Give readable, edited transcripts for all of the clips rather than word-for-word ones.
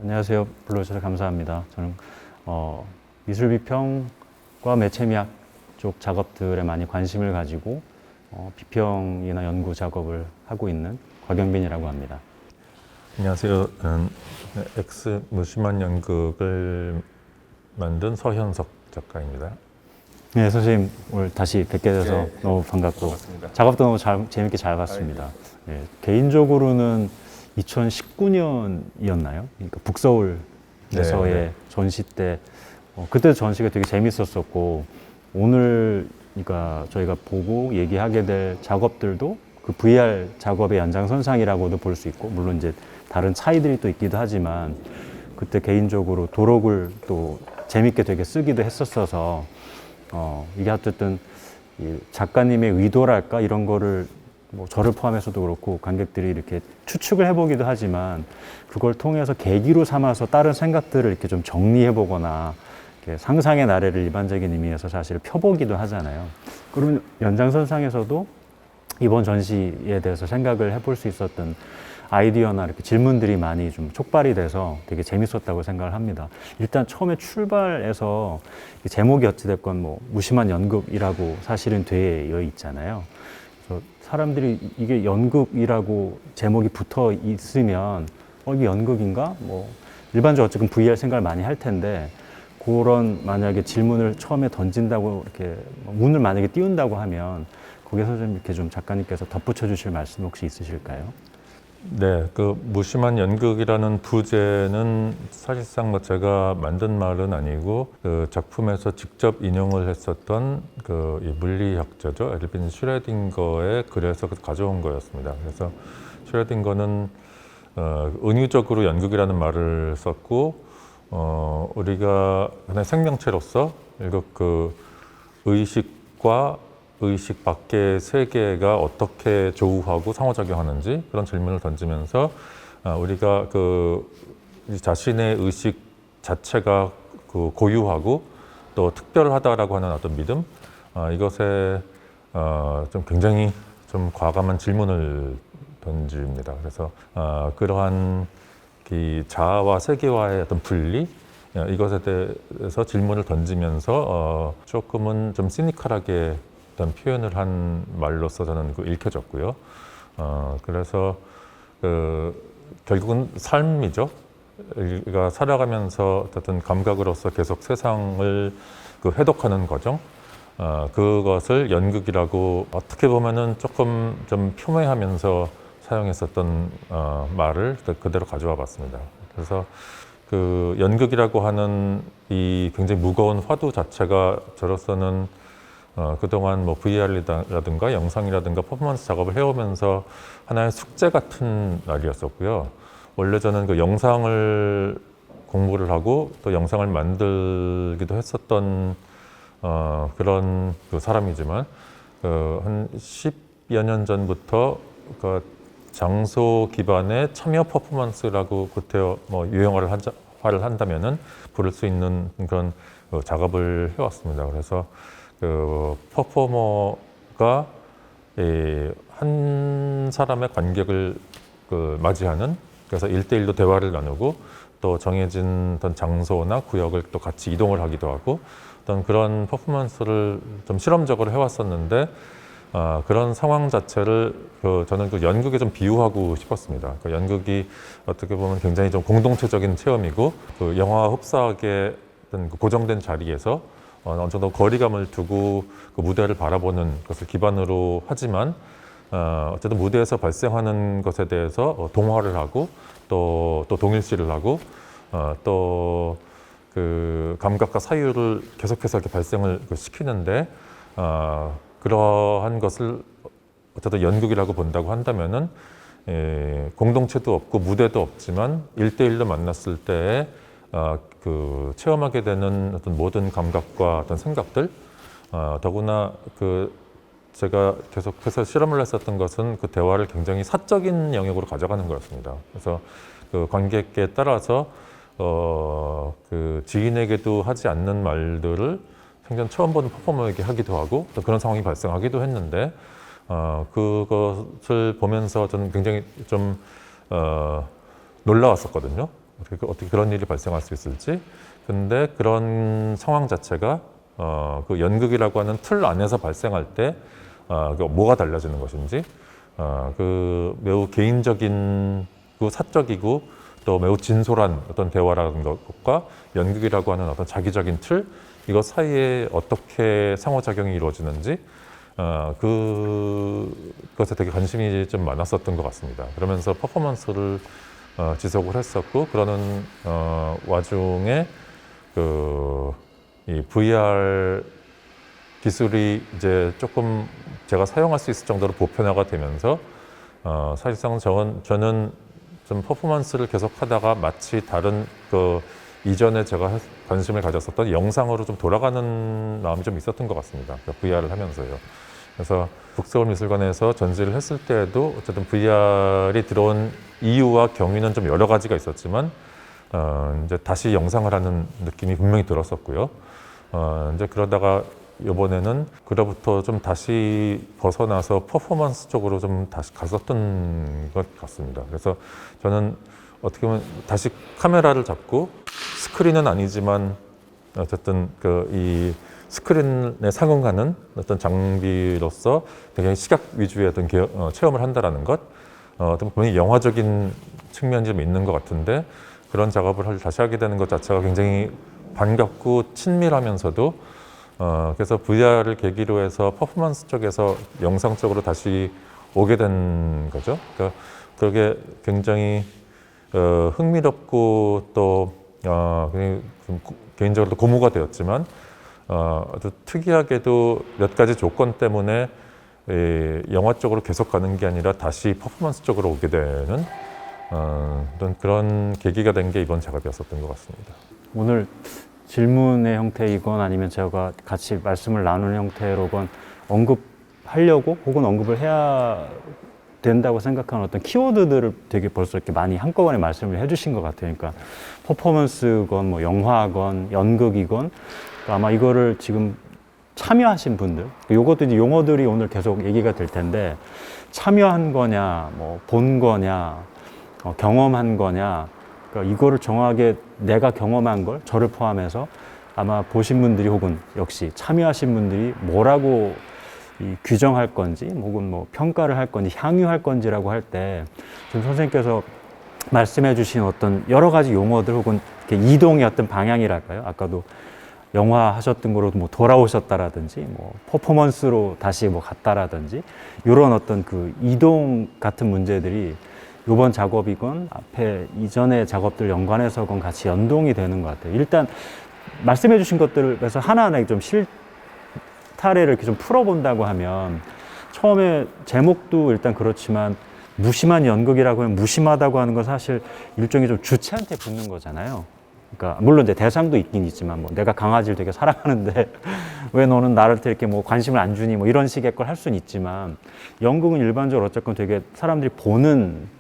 안녕하세요. 불러주셔서 감사합니다. 저는 미술비평과 매체미학 쪽 작업들에 많이 관심을 가지고 비평이나 연구 작업을 하고 있는 곽영빈이라고 합니다. 안녕하세요. X 무심한 연극을 만든 서현석 작가입니다. 네, 선생님 오늘 다시 뵙게 돼서 너무 반갑고 반갑습니다. 작업도 너무 재밌게 잘 봤습니다. 네, 개인적으로는 2019년이었나요? 그러니까 북서울에서의 네. 전시 때 그때 전시가 되게 재밌었었고 오늘 그러니까 저희가 보고 얘기하게 될 작업들도 그 VR 작업의 연장선상이라고도 볼 수 있고 물론 이제 다른 차이들이 또 있기도 하지만 그때 개인적으로 도록을 또 재밌게 되게 쓰기도 했었어서 이게 어쨌든 이 작가님의 의도랄까 이런 거를 뭐 저를 포함해서도 그렇고 관객들이 이렇게 추측을 해보기도 하지만 그걸 통해서 계기로 삼아서 다른 생각들을 이렇게 좀 정리해보거나 이렇게 상상의 나래를 일반적인 의미에서 사실 펴보기도 하잖아요. 그러면 연장선상에서도 이번 전시에 대해서 생각을 해볼 수 있었던 아이디어나 이렇게 질문들이 많이 좀 촉발이 돼서 되게 재밌었다고 생각을 합니다. 일단 처음에 출발해서 제목이 어찌됐건 뭐 무심한 연극이라고 사실은 되어 있잖아요. 그래서 사람들이 이게 연극이라고 제목이 붙어 있으면 이게 연극인가? 뭐 일반적으로 어쨌든 VR 생각을 많이 할 텐데 그런 만약에 질문을 처음에 던진다고 이렇게 문을 만약에 띄운다고 하면 거기서 좀 이렇게 좀 작가님께서 덧붙여 주실 말씀 혹시 있으실까요? 네, 그 무심한 연극이라는 부제는 사실상 뭐 제가 만든 말은 아니고 그 작품에서 직접 인용을 했었던 그 이 물리학자죠, 엘빈 슈레딩거의 글에서 가져온 거였습니다. 그래서 슈레딩거는 은유적으로 연극이라는 말을 썼고 우리가 그냥 생명체로서 그 의식과 의식 밖의 세계가 어떻게 조우하고 상호작용하는지 그런 질문을 던지면서 우리가 그 자신의 의식 자체가 그 고유하고 또 특별하다라고 하는 어떤 믿음 이것에 좀 굉장히 좀 과감한 질문을 던집니다. 그래서 그러한 이 자아와 세계와의 어떤 분리 이것에 대해서 질문을 던지면서 조금은 좀 시니컬하게 어떤 표현을 한 말로서 저는 읽혀졌고요. 그래서 결국은 삶이죠. 우리가 살아가면서 어떤 감각으로서 계속 세상을 해독하는 과정, 그것을 연극이라고 어떻게 보면은 조금 좀 폄훼하면서 사용했었던 말을 그대로 가져와 봤습니다. 그래서 그 연극이라고 하는 이 굉장히 무거운 화두 자체가 저로서는 그동안 뭐 VR이라든가 영상이라든가 퍼포먼스 작업을 해오면서 하나의 숙제 같은 날이었었고요. 원래 저는 그 영상을 공부를 하고 또 영상을 만들기도 했었던 그런 그 사람이지만 한 10여 년 전부터 그 장소 기반의 참여 퍼포먼스라고 그때 뭐 유형화를 한다면은 부를 수 있는 그런 작업을 해왔습니다. 그래서 그 퍼포머가 한 사람의 관객을 맞이하는 그래서 1대1로 대화를 나누고 또 정해진 어떤 장소나 구역을 또 같이 이동을 하기도 하고 어떤 그런 퍼포먼스를 좀 실험적으로 해왔었는데 그런 상황 자체를 저는 그 연극에 좀 비유하고 싶었습니다. 그 연극이 어떻게 보면 굉장히 좀 공동체적인 체험이고 그 영화와 흡사하게 어떤 고정된 자리에서 어느 정도 거리감을 두고 그 무대를 바라보는 것을 기반으로 하지만 어쨌든 무대에서 발생하는 것에 대해서 동화를 하고 또 동일시를 하고 또 그 감각과 사유를 계속해서 이렇게 발생을 시키는데 그러한 것을 어쨌든 연극이라고 본다고 한다면은 공동체도 없고 무대도 없지만 1대1로 만났을 때 그 체험하게 되는 어떤 모든 감각과 어떤 생각들 더구나 그 제가 계속해서 실험을 했었던 것은 그 대화를 굉장히 사적인 영역으로 가져가는 거였습니다. 그래서 그 관객에 따라서 그 지인에게도 하지 않는 말들을 생전 처음 보는 퍼포머에게 하기도 하고 또 그런 상황이 발생하기도 했는데 그것을 보면서 저는 굉장히 좀 놀라웠었거든요. 어떻게 그런 일이 발생할 수 있을지. 근데 그런 상황 자체가 그 연극이라고 하는 틀 안에서 발생할 때 뭐가 달라지는 것인지, 그 매우 개인적인, 그 사적이고 또 매우 진솔한 어떤 대화라는 것과 연극이라고 하는 어떤 자기적인 틀, 이것 사이에 어떻게 상호작용이 이루어지는지, 그것에 되게 관심이 좀 많았었던 것 같습니다. 그러면서 퍼포먼스를 지속을 했었고, 그러는 와중에 이 VR 기술이 이제 조금 제가 사용할 수 있을 정도로 보편화가 되면서 사실상 저는 좀 퍼포먼스를 계속 하다가 마치 다른 이전에 제가 관심을 가졌었던 영상으로 좀 돌아가는 마음이 좀 있었던 것 같습니다. VR을 하면서요. 그래서 북서울미술관에서 전시를 했을 때에도 어쨌든 VR이 들어온 이유와 경위는 좀 여러 가지가 있었지만 이제 다시 영상을 하는 느낌이 분명히 들었었고요. 이제 그러다가 이번에는 그로부터 좀 다시 벗어나서 퍼포먼스 쪽으로 좀 다시 갔었던 것 같습니다. 그래서 저는 어떻게 보면 다시 카메라를 잡고 스크린은 아니지만 어쨌든 이 스크린에 상응하는 어떤 장비로서 되게 시각 위주의 어떤 체험을 한다라는 것, 어떤 분명히 영화적인 측면이 좀 있는 것 같은데, 그런 작업을 다시 하게 되는 것 자체가 굉장히 반갑고 친밀하면서도 그래서 VR을 계기로 해서 퍼포먼스 쪽에서 영상 쪽으로 다시 오게 된 거죠. 그러니까 그게 굉장히 흥미롭고 또 좀 개인적으로 고무가 되었지만 아주 특이하게도 몇 가지 조건 때문에 영화 쪽으로 계속 가는 게 아니라 다시 퍼포먼스 쪽으로 오게 되는 어떤 그런 계기가 된 게 이번 작업이었었던 것 같습니다. 오늘 질문의 형태이건 아니면 제가 같이 말씀을 나누는 형태로건 언급하려고 혹은 언급을 해야 된다고 생각하는 어떤 키워드들을 되게 벌써 이렇게 많이 한꺼번에 말씀을 해주신 것 같아요. 그러니까 퍼포먼스건 뭐 영화건 연극이건, 그러니까 아마 이거를 지금 참여하신 분들, 요것도 이제 용어들이 오늘 계속 얘기가 될 텐데, 참여한 거냐, 뭐 본 거냐, 경험한 거냐, 그러니까 이거를 정확하게 내가 경험한 걸, 저를 포함해서 아마 보신 분들이 혹은 역시 참여하신 분들이 뭐라고 규정할 건지 혹은 뭐 평가를 할 건지 향유할 건지라고 할 때 지금 선생님께서 말씀해 주신 어떤 여러 가지 용어들 혹은 이렇게 이동의 어떤 방향이랄까요? 아까도 영화 하셨던 거로 뭐 돌아오셨다라든지 뭐 퍼포먼스로 다시 뭐 갔다라든지 이런 어떤 그 이동 같은 문제들이 이번 작업이건 앞에 이전의 작업들 연관해서건 같이 연동이 되는 것 같아요. 일단 말씀해 주신 것들에서 하나하나 좀 실타래를 이렇게 좀 풀어본다고 하면, 처음에 제목도 일단 그렇지만 무심한 연극이라고 하면 무심하다고 하는 건 사실 일종의 좀 주체한테 붙는 거잖아요. 그러니까 물론 이제 대상도 있긴 있지만 뭐 내가 강아지를 되게 사랑하는데 왜 너는 나를 이렇게 뭐 관심을 안 주니 뭐 이런 식의 걸 할 수는 있지만, 연극은 일반적으로 어쨌건 되게 사람들이 보는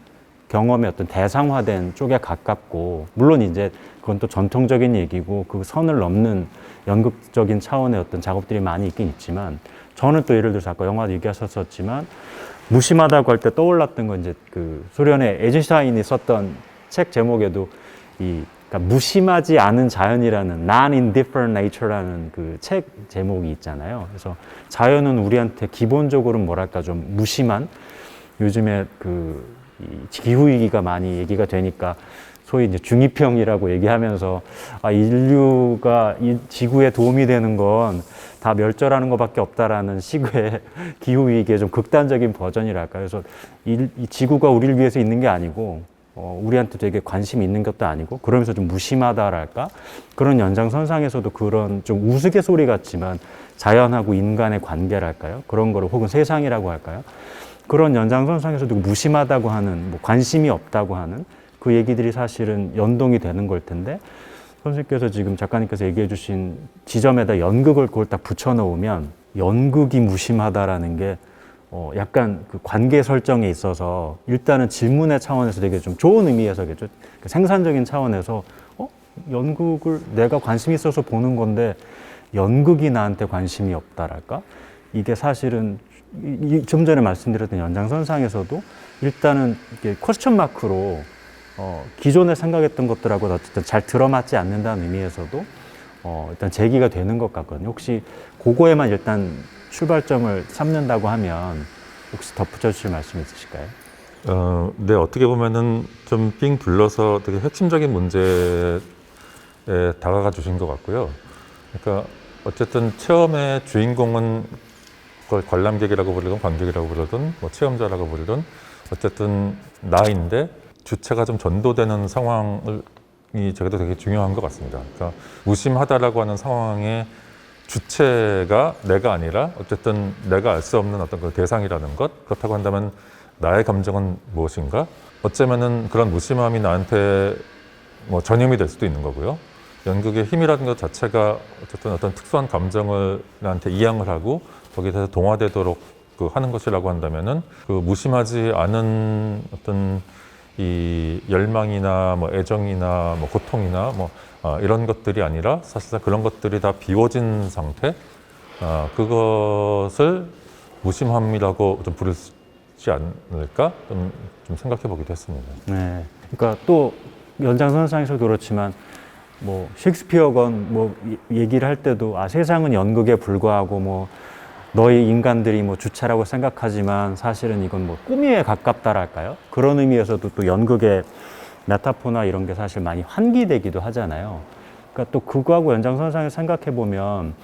경험의 어떤 대상화된 쪽에 가깝고, 물론 이제 그건 또 전통적인 얘기고 그 선을 넘는 연극적인 차원의 어떤 작업들이 많이 있긴 있지만, 저는 또 예를 들어서 아까 영화도 얘기하셨었지만 무심하다고 할 때 떠올랐던 건 이제 그 소련의 에이젠슈타인이 썼던 책 제목에도 그러니까 무심하지 않은 자연이라는 Non-Indifferent Nature라는 그 책 제목이 있잖아요. 그래서 자연은 우리한테 기본적으로 뭐랄까 좀 무심한, 요즘에 이 기후위기가 많이 얘기가 되니까 소위 이제 중이병이라고 얘기하면서 인류가 이 지구에 도움이 되는 건 다 멸절하는 것밖에 없다라는 식의 기후위기의 좀 극단적인 버전이랄까. 그래서 이 지구가 우리를 위해서 있는 게 아니고 우리한테 되게 관심이 있는 것도 아니고 그러면서 좀 무심하다랄까. 그런 연장선상에서도 그런 좀 우스갯소리 같지만 자연하고 인간의 관계랄까요. 그런 거를 혹은 세상이라고 할까요. 그런 연장선상에서도 무심하다고 하는, 뭐 관심이 없다고 하는 그 얘기들이 사실은 연동이 되는 걸 텐데, 선생님께서 지금 작가님께서 얘기해 주신 지점에다 연극을 그걸 딱 붙여놓으면 연극이 무심하다라는 게 약간 그 관계 설정에 있어서 일단은 질문의 차원에서 되게 좀 좋은 의미에서겠죠. 생산적인 차원에서 연극을 내가 관심이 있어서 보는 건데 연극이 나한테 관심이 없다랄까? 이게 사실은 좀 전에 말씀드렸던 연장선상에서도 일단은 이게 퀘스천 마크로 기존에 생각했던 것들하고 어쨌든 잘 들어맞지 않는다는 의미에서도 일단 제기가 되는 것 같거든요. 혹시 그거에만 일단 출발점을 삼는다고 하면 혹시 덧붙여 주실 말씀 있으실까요? 네, 어떻게 보면은 좀 삥 둘러서 되게 핵심적인 문제에 다가가 주신 것 같고요. 그러니까 어쨌든 체험의 주인공은 그걸 관람객이라고 부르든 관객이라고 부르든 뭐 체험자라고 부르든 어쨌든 나인데 주체가 좀 전도되는 상황이 저게도 되게 중요한 것 같습니다. 그러니까 무심하다라고 하는 상황에 주체가 내가 아니라 어쨌든 내가 알 수 없는 어떤 그 대상이라는 것, 그렇다고 한다면 나의 감정은 무엇인가? 어쩌면은 그런 무심함이 나한테 뭐 전염이 될 수도 있는 거고요. 연극의 힘이라는 것 자체가 어쨌든 어떤 특수한 감정을 나한테 이양을 하고 거기에 대해서 동화되도록 하는 것이라고 한다면은 그 무심하지 않은 어떤 이 열망이나 뭐 애정이나 뭐 고통이나 뭐 이런 것들이 아니라 사실상 그런 것들이 다 비워진 상태, 그것을 무심함이라고 좀 부르지 않을까 좀 생각해 보기도 했습니다. 네. 그러니까 또 연장선상에서도 그렇지만 뭐 셰익스피어건 뭐 얘기를 할 때도 세상은 연극에 불과하고 뭐 너희 인간들이 뭐 주체라고 생각하지만 사실은 이건 뭐 꿈에 가깝다랄까요? 그런 의미에서도 또 연극의 메타포나 이런 게 사실 많이 환기되기도 하잖아요. 그러니까 또 그거하고 연장선상에서 생각해 보면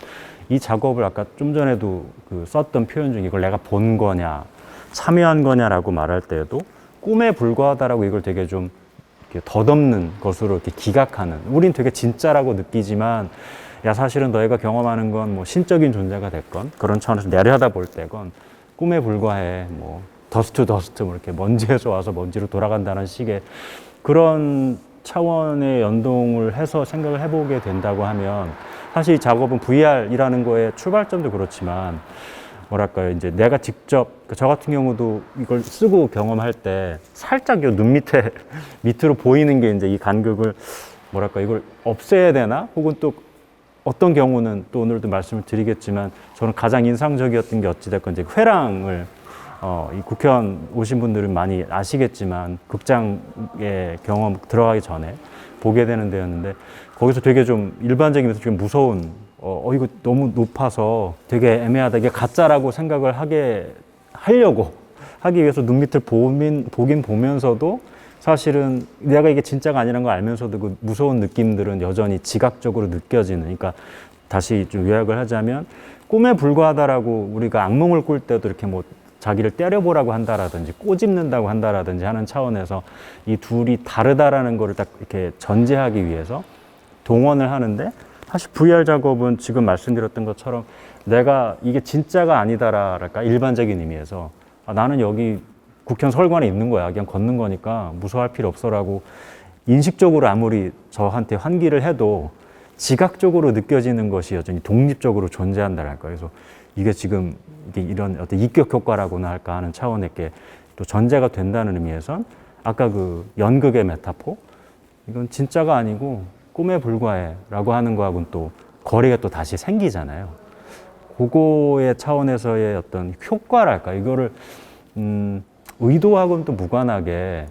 이 작업을 아까 좀 전에도 썼던 표현 중에 이걸 내가 본 거냐 참여한 거냐라고 말할 때에도 꿈에 불과하다라고 이걸 되게 좀 이렇게 덧없는 것으로 이렇게 기각하는, 우린 되게 진짜라고 느끼지만 야 사실은 너희가 경험하는 건 뭐 신적인 존재가 됐건 그런 차원에서 내려다볼 때건 꿈에 불과해, 뭐 더스트 뭐 이렇게 먼지에서 와서 먼지로 돌아간다는 식의 그런 차원의 연동을 해서 생각을 해보게 된다고 하면 사실 이 작업은 VR이라는 거의 출발점도 그렇지만 뭐랄까요, 이제 내가 직접, 저 같은 경우도 이걸 쓰고 경험할 때 살짝 눈 밑에 밑으로 보이는 게 이제 이 간극을 뭐랄까 이걸 없애야 되나? 혹은 또 어떤 경우는 또 오늘도 말씀을 드리겠지만 저는 가장 인상적이었던 게 어찌됐건 이제 회랑을 이 국회의원 오신 분들은 많이 아시겠지만 극장의 경험 들어가기 전에 보게 되는 데였는데 거기서 되게 좀 일반적이면서 좀 무서운 이거 너무 높아서 되게 애매하다, 이게 가짜라고 생각을 하려고 하기 위해서 눈 밑을 보긴 보면서도 사실은 내가 이게 진짜가 아니라는 걸 알면서도 그 무서운 느낌들은 여전히 지각적으로 느껴지는, 그러니까 다시 좀 요약을 하자면 꿈에 불과하다라고 우리가 악몽을 꿀 때도 이렇게 뭐 자기를 때려보라고 한다라든지 꼬집는다고 한다라든지 하는 차원에서 이 둘이 다르다라는 거를 딱 이렇게 전제하기 위해서 동원을 하는데, 사실 VR 작업은 지금 말씀드렸던 것처럼 내가 이게 진짜가 아니다랄까 일반적인 의미에서 나는 여기 국회의원 서울관에 있는 거야, 그냥 걷는 거니까 무서워할 필요 없어라고 인식적으로 아무리 저한테 환기를 해도 지각적으로 느껴지는 것이 여전히 독립적으로 존재한다랄까. 그래서 이게 지금 이런 어떤 입격 효과라고나 할까 하는 차원의 또 전제가 된다는 의미에선 아까 그 연극의 메타포, 이건 진짜가 아니고 꿈에 불과해 라고 하는 거하고는 또 거리가 또 다시 생기잖아요. 그거의 차원에서의 어떤 효과랄까, 이거를 의도하고는 또 무관하게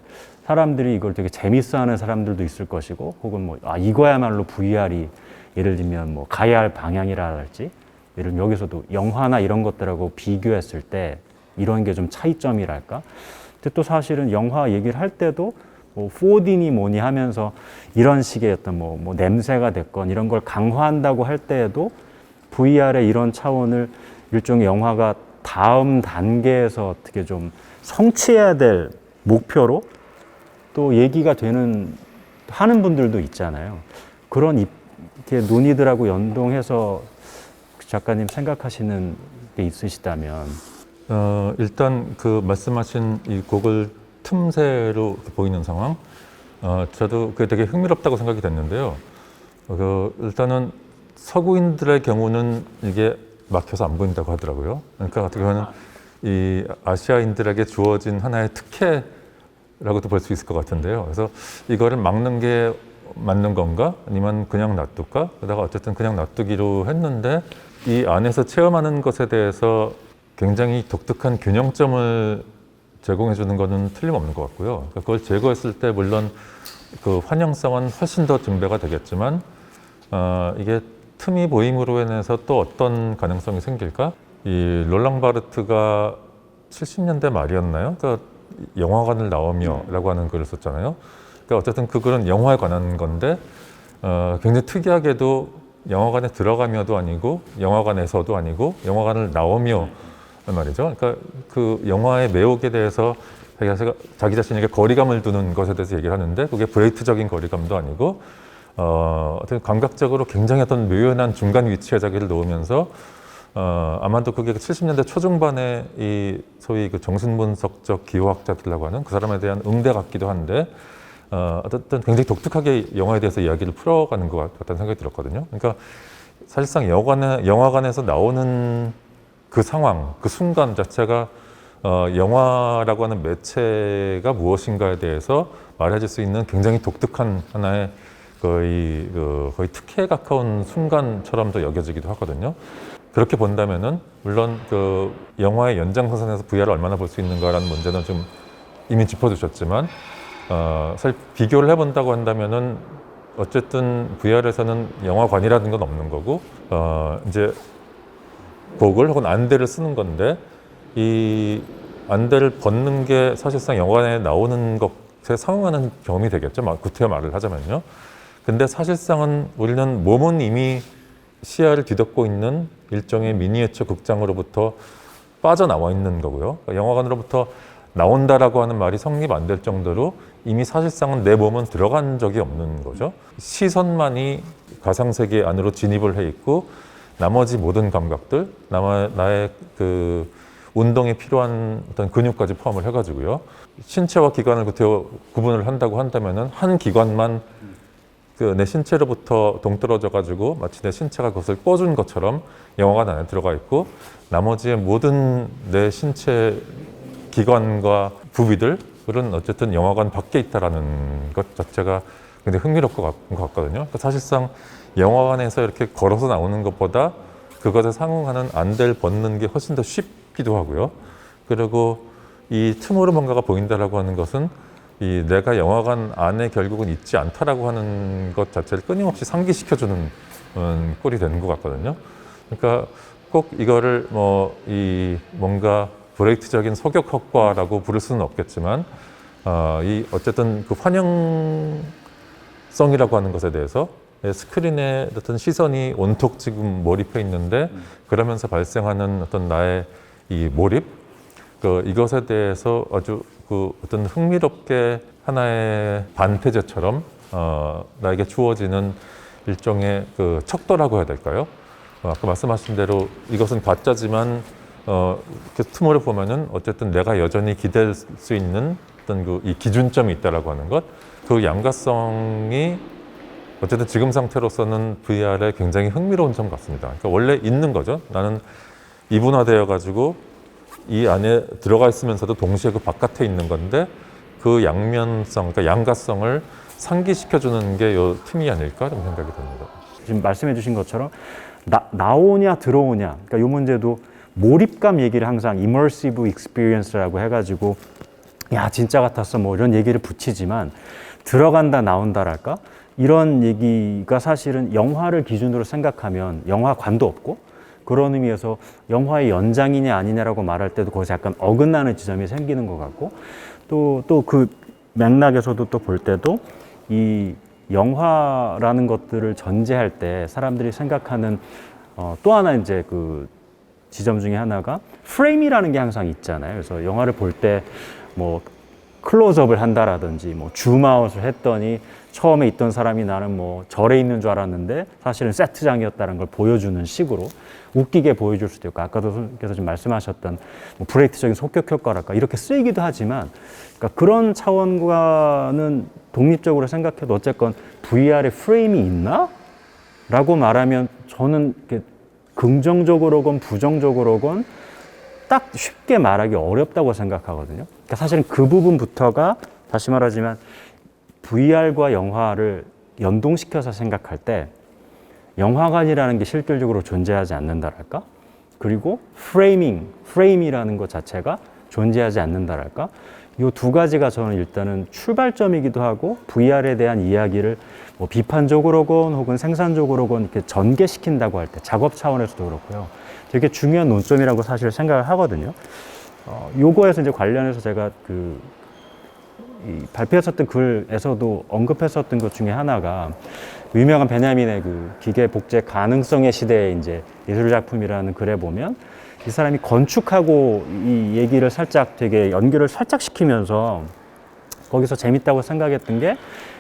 사람들이 이걸 되게 재밌어하는 사람들도 있을 것이고, 혹은 뭐 이거야말로 VR이 예를 들면 뭐 가야 할 방향이라랄지, 예를 들면 여기서도 영화나 이런 것들하고 비교했을 때 이런 게 좀 차이점이랄까. 근데 또 사실은 영화 얘기를 할 때도 뭐 4D니 뭐니 하면서 이런 식의 어떤 뭐 냄새가 됐건 이런 걸 강화한다고 할 때에도 VR의 이런 차원을 일종의 영화가 다음 단계에서 어떻게 좀 성취해야 될 목표로 또 얘기가 하는 분들도 있잖아요. 그런 이렇게 논의들하고 연동해서 작가님 생각하시는 게 있으시다면. 일단 그 말씀하신 이 곡을 틈새로 보이는 상황, 저도 그게 되게 흥미롭다고 생각이 됐는데요. 일단은 서구인들의 경우는 이게 막혀서 안 보인다고 하더라고요. 그러니까 어떻게 보면 이 아시아인들에게 주어진 하나의 특혜라고도 볼 수 있을 것 같은데요. 그래서 이거를 막는 게 맞는 건가? 아니면 그냥 놔둘까? 그러다가 어쨌든 그냥 놔두기로 했는데 이 안에서 체험하는 것에 대해서 굉장히 독특한 균형점을 제공해 주는 거는 틀림없는 것 같고요. 그러니까 그걸 제거했을 때 물론 그 환영성은 훨씬 더 증대가 되겠지만 이게 틈이 보임으로 인해서 또 어떤 가능성이 생길까? 이 롤랑 바르트가 70년대 말이었나요? 그러니까 영화관을 나오며라고 하는 글을 썼잖아요. 그러니까 어쨌든 그 글은 영화에 관한 건데 굉장히 특이하게도 영화관에 들어가며도 아니고 영화관에서도 아니고 영화관을 나오며 말이죠. 그러니까 그 영화의 매혹에 대해서 자기 자신에게 거리감을 두는 것에 대해서 얘기를 하는데 그게 브레이트적인 거리감도 아니고 어떤 감각적으로 굉장히 어떤 묘연한 중간 위치에 자기를 놓으면서 아마도 그게 70년대 초중반에 이 소위 그 정신분석적 기호학자들이라고 하는 그 사람에 대한 응대 같기도 한데 어떤 굉장히 독특하게 영화에 대해서 이야기를 풀어가는 것 같다는 생각이 들었거든요. 그러니까 사실상 영화관에서 나오는 그 상황, 그 순간 자체가 영화라고 하는 매체가 무엇인가에 대해서 말해줄 수 있는 굉장히 독특한 하나의 거의 특혜에 가까운 순간처럼도 여겨지기도 하거든요. 그렇게 본다면은 물론 그 영화의 연장선상에서 VR을 얼마나 볼 수 있는가라는 문제는 좀 이미 짚어주셨지만 사실 비교를 해본다고 한다면은 어쨌든 VR에서는 영화관이라는 건 없는 거고 이제 고글 혹은 안대를 쓰는 건데 이 안대를 벗는 게 사실상 영화관에 나오는 것에 상응하는 경험이 되겠죠. 구태여 말을 하자면요. 근데 사실상은 우리는 몸은 이미 시야를 뒤덮고 있는 일종의 미니어처 극장으로부터 빠져나와 있는 거고요. 그러니까 영화관으로부터 나온다라고 하는 말이 성립 안 될 정도로 이미 사실상은 내 몸은 들어간 적이 없는 거죠. 시선만이 가상세계 안으로 진입을 해 있고 나머지 모든 감각들, 나의 그 운동에 필요한 어떤 근육까지 포함을 해가지고요. 신체와 기관을 구분을 한다고 한다면은 한 기관만 그 내 신체로부터 동떨어져 가지고 마치 내 신체가 그것을 꿔준 것처럼 영화관 안에 들어가 있고 나머지의 모든 내 신체 기관과 부위들은 어쨌든 영화관 밖에 있다라는 것 자체가 굉장히 흥미롭고 것 같거든요. 그러니까 사실상 영화관에서 이렇게 걸어서 나오는 것보다 그것에 상응하는 안대를 벗는 게 훨씬 더 쉽기도 하고요. 그리고 이 틈으로 뭔가가 보인다라고 하는 것은 이 내가 영화관 안에 결국은 있지 않다라고 하는 것 자체를 끊임없이 상기시켜주는 꼴이 되는 것 같거든요. 그러니까 꼭 이거를 이 뭔가 브레이트적인 소격 효과라고 부를 수는 없겠지만 이 어쨌든 그 환영성이라고 하는 것에 대해서 스크린에 어떤 시선이 온통 지금 몰입해 있는데 그러면서 발생하는 어떤 나의 이 몰입 이것에 대해서 아주 그 어떤 흥미롭게 하나의 반태제처럼 나에게 주어지는 일종의 그 척도라고 해야 될까요? 아까 말씀하신 대로 이것은 가짜지만 이렇게 틈으로 보면은 어쨌든 내가 여전히 기댈 수 있는 어떤 이 기준점이 있다라고 하는 것, 그 양가성이 어쨌든 지금 상태로서는 VR의 굉장히 흥미로운 점 같습니다. 그러니까 원래 있는 거죠. 나는 이분화되어 가지고 이 안에 들어가 있으면서도 동시에 그 바깥에 있는 건데 그 양면성, 그러니까 양가성을 상기시켜주는 게 요 틈이 아닐까 좀 생각이 듭니다. 지금 말씀해 주신 것처럼 나오냐 들어오냐, 그러니까 이 문제도 몰입감 얘기를 항상 immersive experience라고 해가지고 야 진짜 같았어 뭐 이런 얘기를 붙이지만 들어간다 나온다랄까 이런 얘기가 사실은 영화를 기준으로 생각하면 영화관도 없고 그런 의미에서 영화의 연장이냐 아니냐라고 말할 때도 거기서 약간 어긋나는 지점이 생기는 것 같고 또 그 맥락에서도 또 볼 때도 이 영화라는 것들을 전제할 때 사람들이 생각하는 또 하나 이제 그 지점 중에 하나가 프레임이라는 게 항상 있잖아요. 그래서 영화를 볼 때 뭐 클로즈업을 한다라든지 뭐 줌아웃을 했더니 처음에 있던 사람이 나는 뭐 절에 있는 줄 알았는데 사실은 세트장이었다는 걸 보여주는 식으로 웃기게 보여줄 수도 있고 아까도 선생님께서 좀 말씀하셨던 뭐 브레이트적인 속격 효과랄까 이렇게 쓰이기도 하지만 그러니까 그런 차원과는 독립적으로 생각해도 어쨌건 VR에 프레임이 있나? 라고 말하면 저는 이렇게 긍정적으로건 부정적으로건 딱 쉽게 말하기 어렵다고 생각하거든요. 그러니까 사실은 그 부분부터가 다시 말하지만 VR과 영화를 연동시켜서 생각할 때 영화관이라는 게 실질적으로 존재하지 않는다랄까? 그리고 프레임이라는 것 자체가 존재하지 않는다랄까? 이 두 가지가 저는 일단은 출발점이기도 하고 VR에 대한 이야기를 뭐 비판적으로건 혹은 생산적으로건 이렇게 전개시킨다고 할 때 작업 차원에서도 그렇고요. 되게 중요한 논점이라고 사실 생각을 하거든요. 요거에서 이제 관련해서 제가 이 발표했었던 글에서도 언급했었던 것 중에 하나가 유명한 베냐민의 그 기계 복제 가능성의 시대의 이제 예술 작품이라는 글에 보면 이 사람이 건축하고 이 얘기를 살짝 되게 연결을 살짝 시키면서 거기서 재밌다고 생각했던 게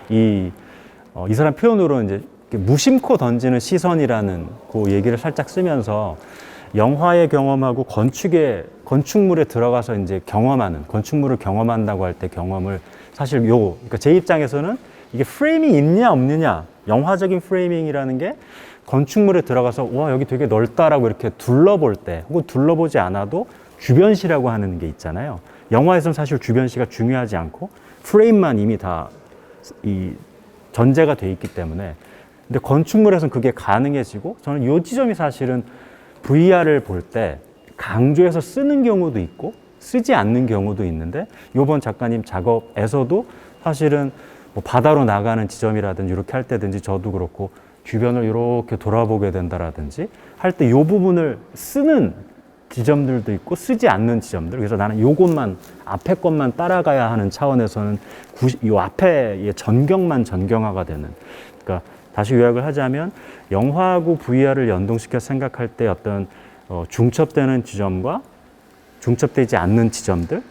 이 사람 표현으로 이제 무심코 던지는 시선이라는 그 얘기를 살짝 쓰면서 영화의 경험하고 건축물에 들어가서 이제 경험하는, 건축물을 경험한다고 할 때 경험을 사실 그러니까 제 입장에서는 이게 프레임이 있냐 없느냐, 영화적인 프레이밍이라는 게 건축물에 들어가서 와, 여기 되게 넓다라고 이렇게 둘러볼 때, 혹은 둘러보지 않아도 주변시라고 하는 게 있잖아요. 영화에서는 사실 주변시가 중요하지 않고 프레임만 이미 다 전제가 돼 있기 때문에, 근데 건축물에서는 그게 가능해지고, 저는 이 지점이 사실은 VR을 볼 때 강조해서 쓰는 경우도 있고 쓰지 않는 경우도 있는데, 이번 작가님 작업에서도 사실은 뭐 바다로 나가는 지점이라든지 이렇게 할 때든지 저도 그렇고 주변을 이렇게 돌아보게 된다라든지 할 때 이 부분을 쓰는 지점들도 있고 쓰지 않는 지점들. 그래서 나는 요것만 앞에 것만 따라가야 하는 차원에서는 이 앞에의 전경화가 되는. 그러니까 다시 요약을 하자면 영화하고 VR을 연동시켜 생각할 때 어떤 중첩되는 지점과 중첩되지 않는 지점들.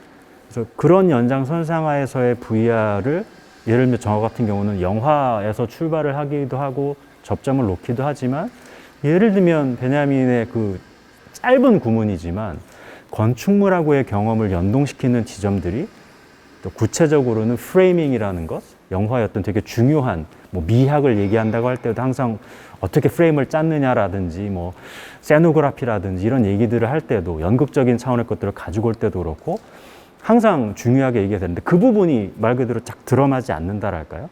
그래서 그런 연장선상하에서의 VR을 예를 들면 저 같은 경우는 영화에서 출발을 하기도 하고 접점을 놓기도 하지만, 예를 들면 베냐민의 그 짧은 구문이지만 건축물하고의 경험을 연동시키는 지점들이 또 구체적으로는 프레이밍이라는 것, 영화의 어떤 되게 중요한 뭐 미학을 얘기한다고 할 때도 항상 어떻게 프레임을 짰느냐라든지 뭐 세노그래피라든지 이런 얘기들을 할 때도 연극적인 차원의 것들을 가지고 올 때도 그렇고 항상 중요하게 얘기가 되는데, 그 부분이 말 그대로 쫙 드러나지 않는다랄까요?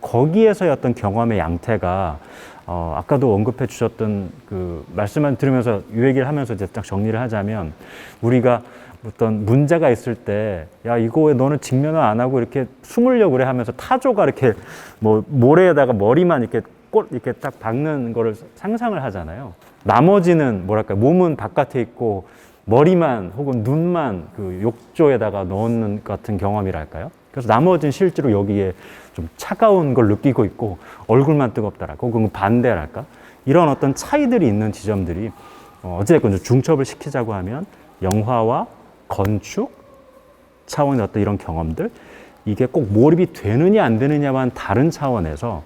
거기에서의 어떤 경험의 양태가 아까도 언급해 주셨던 그 말씀만 들으면서 이 얘기를 하면서 이제 딱 정리를 하자면, 우리가 어떤 문제가 있을 때 야, 이거 왜 너는 직면을 안 하고 이렇게 숨으려고 그래 하면서 타조가 이렇게 뭐 모래에다가 머리만 이렇게 딱 박는 거를 상상을 하잖아요. 나머지는 뭐랄까, 몸은 바깥에 있고 머리만 혹은 눈만 그 욕조에다가 넣는 같은 경험이랄까요? 그래서 나머지는 실제로 여기에 좀 차가운 걸 느끼고 있고 얼굴만 뜨겁다랄까, 혹은 반대랄까, 이런 어떤 차이들이 있는 지점들이 어쨌든 중첩을 시키자고 하면 영화와 건축 차원의 어떤 이런 경험들, 이게 꼭 몰입이 되느냐 안 되느냐만 다른 차원에서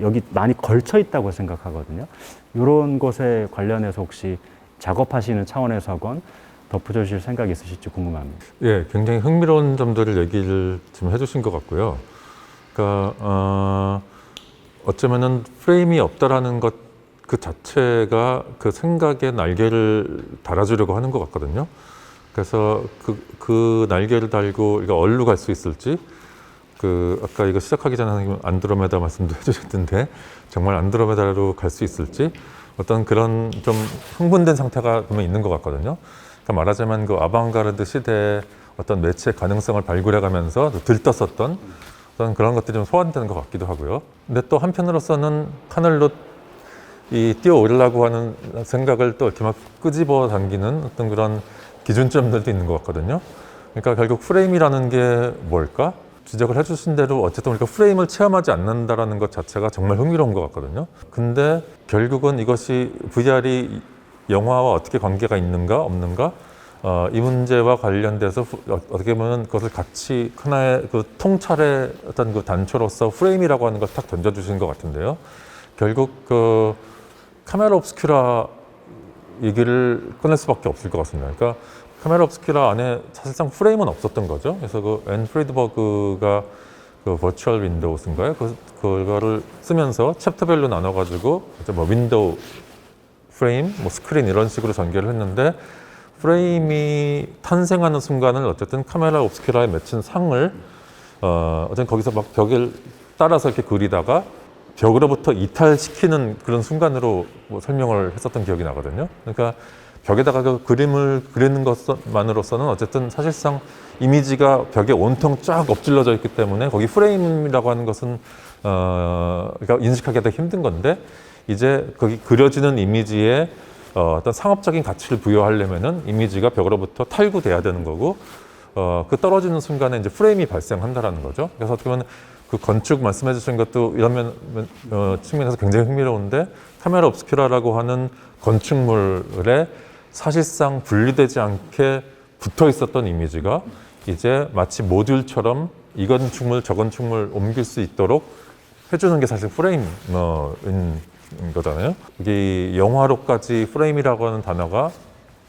여기 많이 걸쳐 있다고 생각하거든요. 이런 것에 관련해서 혹시 작업하시는 차원에서건 덧붙여 주실 생각이 있으실지 궁금합니다. 예, 굉장히 흥미로운 점들을 얘기를 지금 해주신 것 같고요. 그러니까 어쩌면은 프레임이 없다라는 것 그 자체가 그 생각의 날개를 달아주려고 하는 것 같거든요. 그래서 그 날개를 달고 이거 어디로 갈 수 있을지, 아까 이거 시작하기 전에 안드로메다 말씀도 해주셨던데 정말 안드로메다로 갈 수 있을지 어떤 그런 좀 흥분된 상태가 보면 있는 것 같거든요. 그러니까 말하자면 그 아방가르드 시대의 어떤 매체 가능성을 발굴해가면서 들떴었던 어떤 그런 것들이 좀 소환되는 것 같기도 하고요. 근데 또 한편으로서는 하늘로 뛰어 오르려고 하는 생각을 또 이렇게 막 끄집어 당기는 어떤 그런 기준점들도 있는 것 같거든요. 그러니까 결국 프레임이라는 게 뭘까? 지적을 해주신 대로 어쨌든 우리가 프레임을 체험하지 않는다라는 것 자체가 정말 흥미로운 것 같거든요. 근데 결국은 이것이 VR이 영화와 어떻게 관계가 있는가 없는가, 이 문제와 관련돼서 어떻게 보면 그것을 같이 하나의 그 통찰의 어떤 그 단초로서 프레임이라고 하는 걸 탁 던져주신 것 같은데요. 결국 그 카메라 옵스큐라 얘기를 꺼낼 수밖에 없을 것 같습니다. 그러니까 카메라 옵스큐라 안에 사실상 프레임은 없었던 거죠. 그래서 그 앤 프리드버그가 그 버추얼 윈도우스인가요? 그거를 쓰면서 챕터별로 나눠가지고 뭐 윈도우, 프레임, 뭐 스크린 이런 식으로 전개를 했는데, 프레임이 탄생하는 순간을 어쨌든 카메라 옵스큐라에 맺힌 상을 어쨌든 거기서 막 벽을 따라서 이렇게 그리다가 벽으로부터 이탈시키는 그런 순간으로 뭐 설명을 했었던 기억이 나거든요. 그러니까 벽에다가 그 그림을 그리는 것만으로서는 어쨌든 사실상 이미지가 벽에 온통 쫙 엎질러져 있기 때문에 거기 프레임이라고 하는 것은 그러니까 인식하기가 힘든 건데 이제 거기 그려지는 이미지에 어떤 상업적인 가치를 부여하려면은 이미지가 벽으로부터 탈구돼야 되는 거고 그 떨어지는 순간에 이제 프레임이 발생한다라는 거죠. 그래서 어떻게 보면 그 건축 말씀해 주신 것도 이런 측면에서 굉장히 흥미로운데 카메라 옵스큐라라고 하는 건축물에 사실상 분리되지 않게 붙어 있었던 이미지가 이제 마치 모듈처럼 이 건축물 저 건축물 옮길 수 있도록 해주는 게 사실 프레임인 거잖아요. 이게 영화로까지 프레임이라고 하는 단어가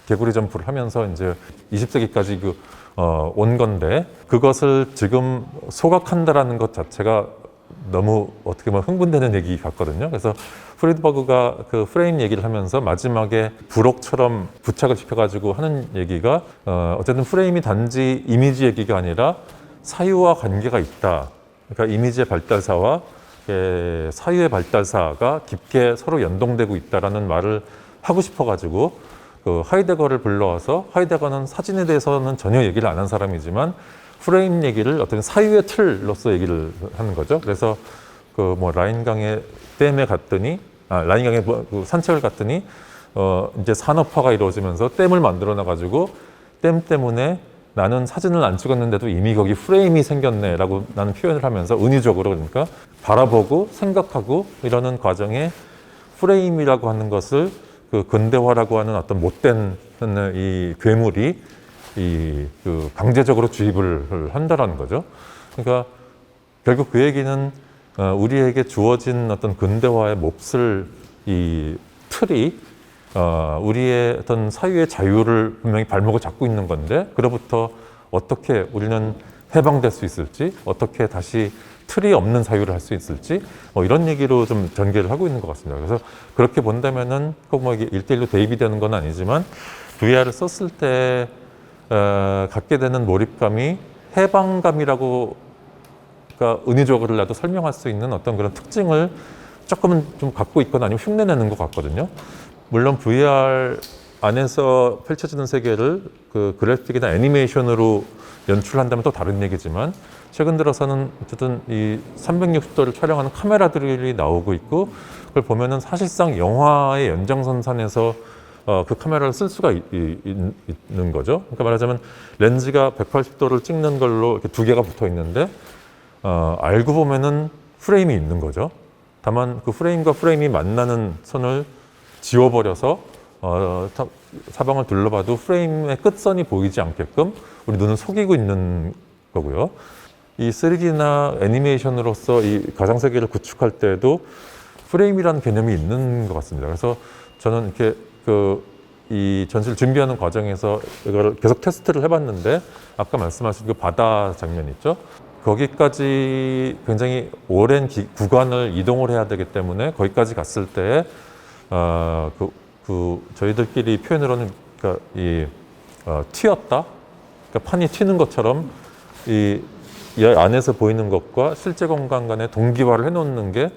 개구리 점프를 하면서 이제 20세기까지 온 건데 그것을 지금 소각한다라는 것 자체가 너무 어떻게 보면 흥분되는 얘기 같거든요. 그래서 프리드버그가 그 프레임 얘기를 하면서 마지막에 부록처럼 부착을 시켜가지고 하는 얘기가 어쨌든 프레임이 단지 이미지 얘기가 아니라 사유와 관계가 있다. 그러니까 이미지의 발달사와 사유의 발달사가 깊게 서로 연동되고 있다라는 말을 하고 싶어가지고 그 하이데거를 불러와서 하이데거는 사진에 대해서는 전혀 얘기를 안 한 사람이지만 프레임 얘기를 어떤 사유의 틀로서 얘기를 하는 거죠. 그래서 그 뭐 라인강의 댐에 갔더니 라인강에 그 산책을 갔더니 이제 산업화가 이루어지면서 댐을 만들어 놔가지고 댐 때문에 나는 사진을 안 찍었는데도 이미 거기 프레임이 생겼네라고 나는 표현을 하면서 은유적으로 그러니까 바라보고 생각하고 이러는 과정에 프레임이라고 하는 것을 그 근대화라고 하는 어떤 못된 이 괴물이 그 강제적으로 주입을 한다라는 거죠. 그러니까 결국 그 얘기는 우리에게 주어진 어떤 근대화의 몹쓸 이 틀이 우리의 어떤 사유의 자유를 분명히 발목을 잡고 있는 건데 그로부터 어떻게 우리는 해방될 수 있을지 어떻게 다시 틀이 없는 사유를 할 수 있을지 이런 얘기로 좀 전개를 하고 있는 것 같습니다. 그래서 그렇게 본다면은 꼭 뭐 이게 1대1로 대입이 되는 건 아니지만 VR을 썼을 때 갖게 되는 몰입감이 해방감이라고 그러니까 은유적으로라도 설명할 수 있는 어떤 그런 특징을 조금은 좀 갖고 있거나 아니면 흉내내는 것 같거든요. 물론 VR 안에서 펼쳐지는 세계를 그 그래픽이나 애니메이션으로 연출한다면 또 다른 얘기지만 최근 들어서는 어쨌든 이 360도를 촬영하는 카메라들이 나오고 있고 그걸 보면은 사실상 영화의 연장선상에서 그 카메라를 쓸 수가 있는 거죠. 그러니까 말하자면 렌즈가 180도를 찍는 걸로 이렇게 두 개가 붙어 있는데 알고 보면은 프레임이 있는 거죠. 다만 그 프레임과 프레임이 만나는 선을 지워버려서 사방을 둘러봐도 프레임의 끝선이 보이지 않게끔 우리 눈을 속이고 있는 거고요. 이 3D나 애니메이션으로서 이 가상세계를 구축할 때에도 프레임이라는 개념이 있는 것 같습니다. 그래서 저는 이렇게 이 전시를 준비하는 과정에서 이걸 계속 테스트를 해봤는데 아까 말씀하신 그 바다 장면 있죠? 거기까지 굉장히 오랜 구간을 이동을 해야 되기 때문에 거기까지 갔을 때 저희들끼리 표현으로는 그러니까 튀었다. 그러니까 판이 튀는 것처럼 이 안에서 보이는 것과 실제 공간 간의 동기화를 해놓는 게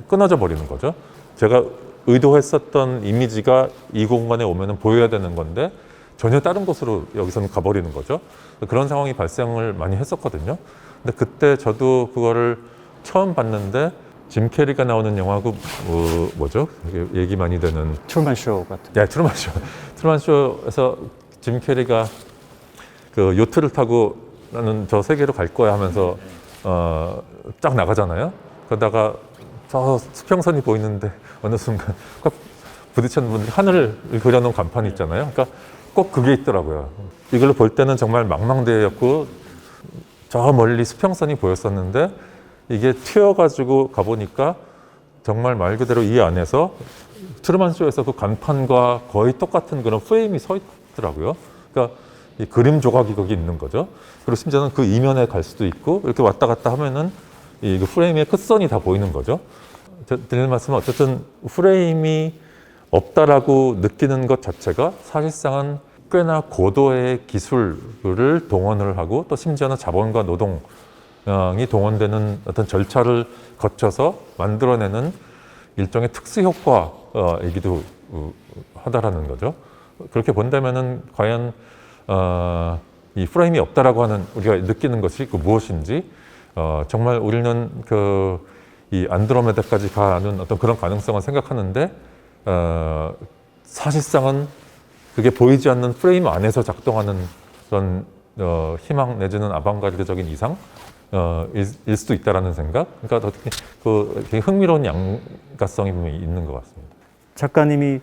끊어져 버리는 거죠. 제가 의도했었던 이미지가 이 공간에 오면은 보여야 되는 건데 전혀 다른 곳으로 여기서는 가버리는 거죠. 그런 상황이 발생을 많이 했었거든요. 근데 그때 저도 그거를 처음 봤는데 짐 캐리가 나오는 영화고 뭐죠? 얘기 많이 되는 트루먼 쇼 같은. 네, 트루먼 쇼. 트루먼 쇼에서 짐 캐리가 그 요트를 타고 나는 저 세계로 갈 거야 하면서 쫙 나가잖아요. 그러다가 저 수평선이 보이는데 어느 순간 꼭 부딪혔는 분들이 하늘을 그려놓은 간판이 있잖아요. 그러니까 꼭 그게 있더라고요. 이걸로 볼 때는 정말 망망대해였고 저 멀리 수평선이 보였었는데 이게 튀어가지고 가보니까 정말 말 그대로 이 안에서 트루먼 쇼에서 그 간판과 거의 똑같은 그런 프레임이 서 있더라고요. 그러니까 이 그림 조각이 거기 있는 거죠. 그리고 심지어는 그 이면에 갈 수도 있고 이렇게 왔다 갔다 하면은 이 프레임의 끝선이 다 보이는 거죠. 드리는 말씀은 어쨌든 프레임이 없다라고 느끼는 것 자체가 사실상은 꽤나 고도의 기술을 동원을 하고 또 심지어는 자본과 노동이 동원되는 어떤 절차를 거쳐서 만들어내는 일종의 특수 효과이기도 하다라는 거죠. 그렇게 본다면은 과연 이 프레임이 없다라고 하는 우리가 느끼는 것이 그 무엇인지 정말 우리는 이 안드로메다까지 가는 어떤 그런 가능성을 생각하는데 사실상은 그게 보이지 않는 프레임 안에서 작동하는 그런 희망 내지는 아방가르드적인 이상 일 수도 있다라는 생각. 그러니까 어떻게 되게 흥미로운 양가성이 분명히 있는 것 같습니다. 작가님이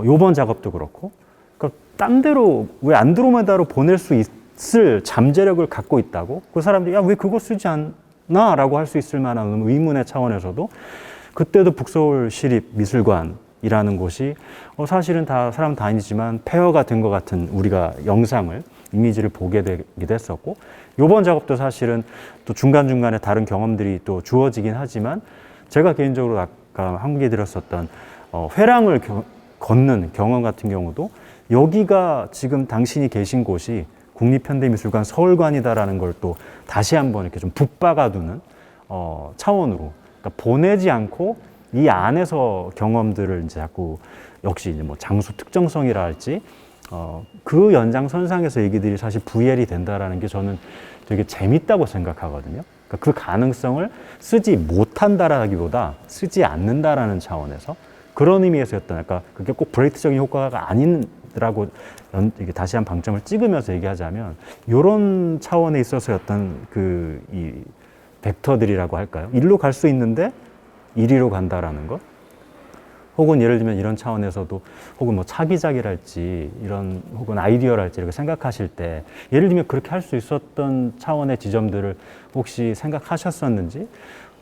요번 작업도 그렇고, 그러니까 딴 데로 왜 안드로메다로 보낼 수 있을 잠재력을 갖고 있다고? 그 사람들이 야, 왜 그거 쓰지 않나? 라고 할 수 있을 만한 의문의 차원에서도 그때도 북서울 시립미술관이라는 곳이 사실은 다 사람 다니지만 폐허가 된 것 같은 우리가 영상을 이미지를 보게 되기도 했었고, 요번 작업도 사실은 또 중간중간에 다른 경험들이 또 주어지긴 하지만 제가 개인적으로 아까 한국에 들었었던 회랑을 걷는 경험 같은 경우도 여기가 지금 당신이 계신 곳이 국립현대미술관 서울관이다라는 걸 또 다시 한번 이렇게 좀 붙박아두는 차원으로, 그러니까 보내지 않고 이 안에서 경험들을 이제 자꾸 역시 이제 뭐 장소 특정성이라 할지 그 연장선상에서 얘기들이 사실 VL이 된다라는 게 저는 되게 재밌다고 생각하거든요. 그러니까 그 가능성을 쓰지 못한다라기보다 쓰지 않는다라는 차원에서 그런 의미에서였던, 그러니까 그게 꼭 브레이트적인 효과가 아니라고 이게 다시 한 방점을 찍으면서 얘기하자면 이런 차원에 있어서였던 이 벡터들이라고 할까요? 일로 갈 수 있는데 이리로 간다라는 것. 혹은 예를 들면 이런 차원에서도 혹은 뭐 차기작이랄지 이런 혹은 아이디어랄지 이렇게 생각하실 때 예를 들면 그렇게 할 수 있었던 차원의 지점들을 혹시 생각하셨었는지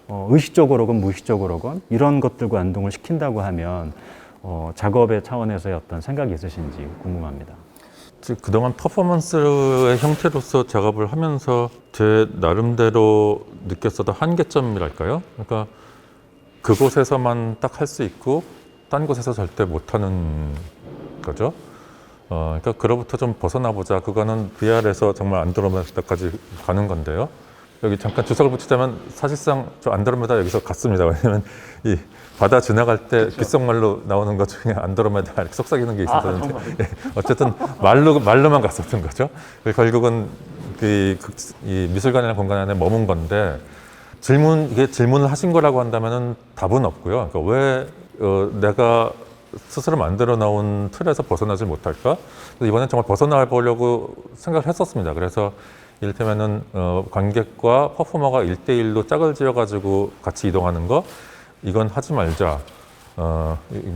의식적으로건 무의식적으로건 이런 것들과 연동을 시킨다고 하면 작업의 차원에서의 어떤 생각이 있으신지 궁금합니다. 그동안 퍼포먼스의 형태로서 작업을 하면서 제 나름대로 느꼈었던 한계점이랄까요? 그러니까 그곳에서만 딱 할 수 있고 딴 곳에서 절대 못하는 거죠. 그러니까 그로부터 좀 벗어나 보자. 그거는 VR에서 정말 안드로메다까지 가는 건데요. 여기 잠깐 주석을 붙이자면 사실상 저 안드로메다 여기서 갔습니다. 왜냐면 이 바다 지나갈 때 귓속말로 나오는 것 중에 안드로메다 이렇게 속삭이는 게 있었는데 어쨌든 말로만 갔었던 거죠. 결국은 이 미술관이라는 공간 안에 머문 건데 이게 질문을 하신 거라고 한다면은 답은 없고요. 그러니까 왜 내가 스스로 만들어 나온 틀에서 벗어나지 못할까? 이번엔 정말 벗어나 보려고 생각을 했었습니다. 그래서 이를테면은 관객과 퍼포머가 1대1로 짝을 지어가지고 같이 이동하는 거, 이건 하지 말자.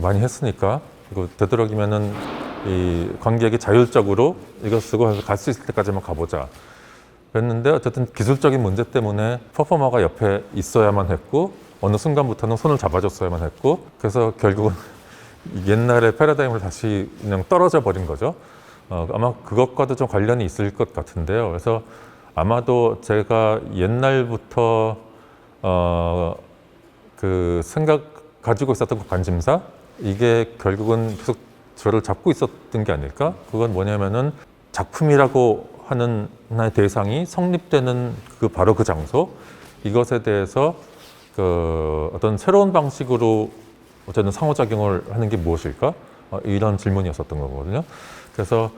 많이 했으니까. 그리고 되도록이면은 이 관객이 자율적으로 이거 쓰고 갈 수 있을 때까지만 가보자. 그랬는데 어쨌든 기술적인 문제 때문에 퍼포머가 옆에 있어야만 했고 어느 순간부터는 손을 잡아줬어야만 했고, 그래서 결국은 옛날의 패러다임을 다시 그냥 떨어져 버린 거죠. 아마 그것과도 좀 관련이 있을 것 같은데요. 그래서 아마도 제가 옛날부터 그 가지고 있었던 그 관심사, 이게 결국은 계속 저를 잡고 있었던 게 아닐까? 그건 뭐냐면은 작품이라고 하는 하나의 대상이 성립되는 바로 그 장소, 이것에 대해서 어떤 새로운 방식으로 어쨌든 상호작용을 하는 게 무엇일까? 이런 질문이었었던 거거든요. 그래서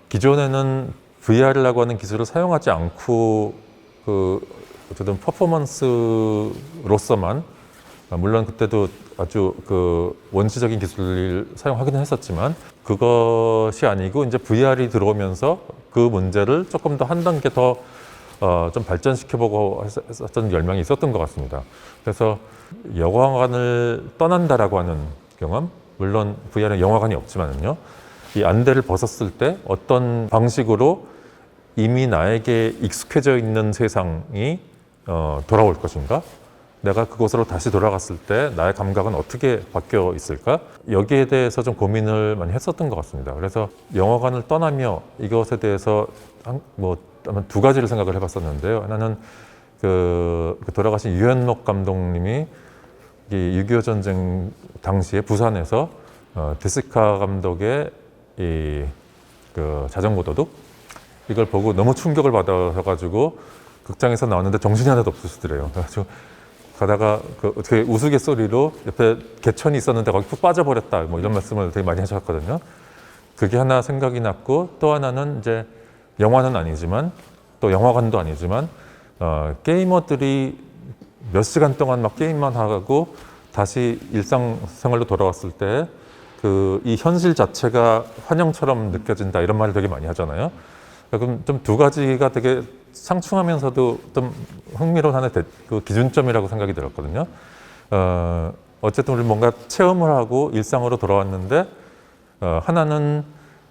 기존에는 VR이라고 하는 기술을 사용하지 않고 어쨌든 퍼포먼스로서만, 물론 그때도 아주 원시적인 기술을 사용하기는 했었지만 그것이 아니고 이제 VR이 들어오면서 그 문제를 조금 더 한 단계 더 좀 발전시켜보고 했었던 열망이 있었던 것 같습니다. 그래서 영화관을 떠난다라고 하는 경험, 물론 VR은 영화관이 없지만은요, 이 안대를 벗었을 때 어떤 방식으로 이미 나에게 익숙해져 있는 세상이 돌아올 것인가? 내가 그곳으로 다시 돌아갔을 때 나의 감각은 어떻게 바뀌어 있을까? 여기에 대해서 좀 고민을 많이 했었던 것 같습니다. 그래서 영화관을 떠나며 이것에 대해서 아마 두 가지를 생각을 해봤었는데요. 하나는 돌아가신 유현록 감독님이 6.25 전쟁 당시에 부산에서 데스카 감독의 자전거 도둑, 이걸 보고 너무 충격을 받아가지고 극장에서 나왔는데 정신이 하나도 없으시더래요. 그래가지고 가다가 그 어떻게 우스갯소리로 옆에 개천이 있었는데 거기 푹 빠져버렸다 뭐 이런 말씀을 되게 많이 하셨거든요. 그게 하나 생각이 났고 또 하나는 이제 영화는 아니지만 또 영화관도 아니지만 게이머들이 몇 시간 동안 막 게임만 하고 다시 일상생활로 돌아왔을 때 그 이 현실 자체가 환영처럼 느껴진다 이런 말을 되게 많이 하잖아요. 그럼 좀 두 가지가 되게 상충하면서도 좀 흥미로운 하나의 그 기준점이라고 생각이 들었거든요. 어쨌든 우리 뭔가 체험을 하고 일상으로 돌아왔는데 하나는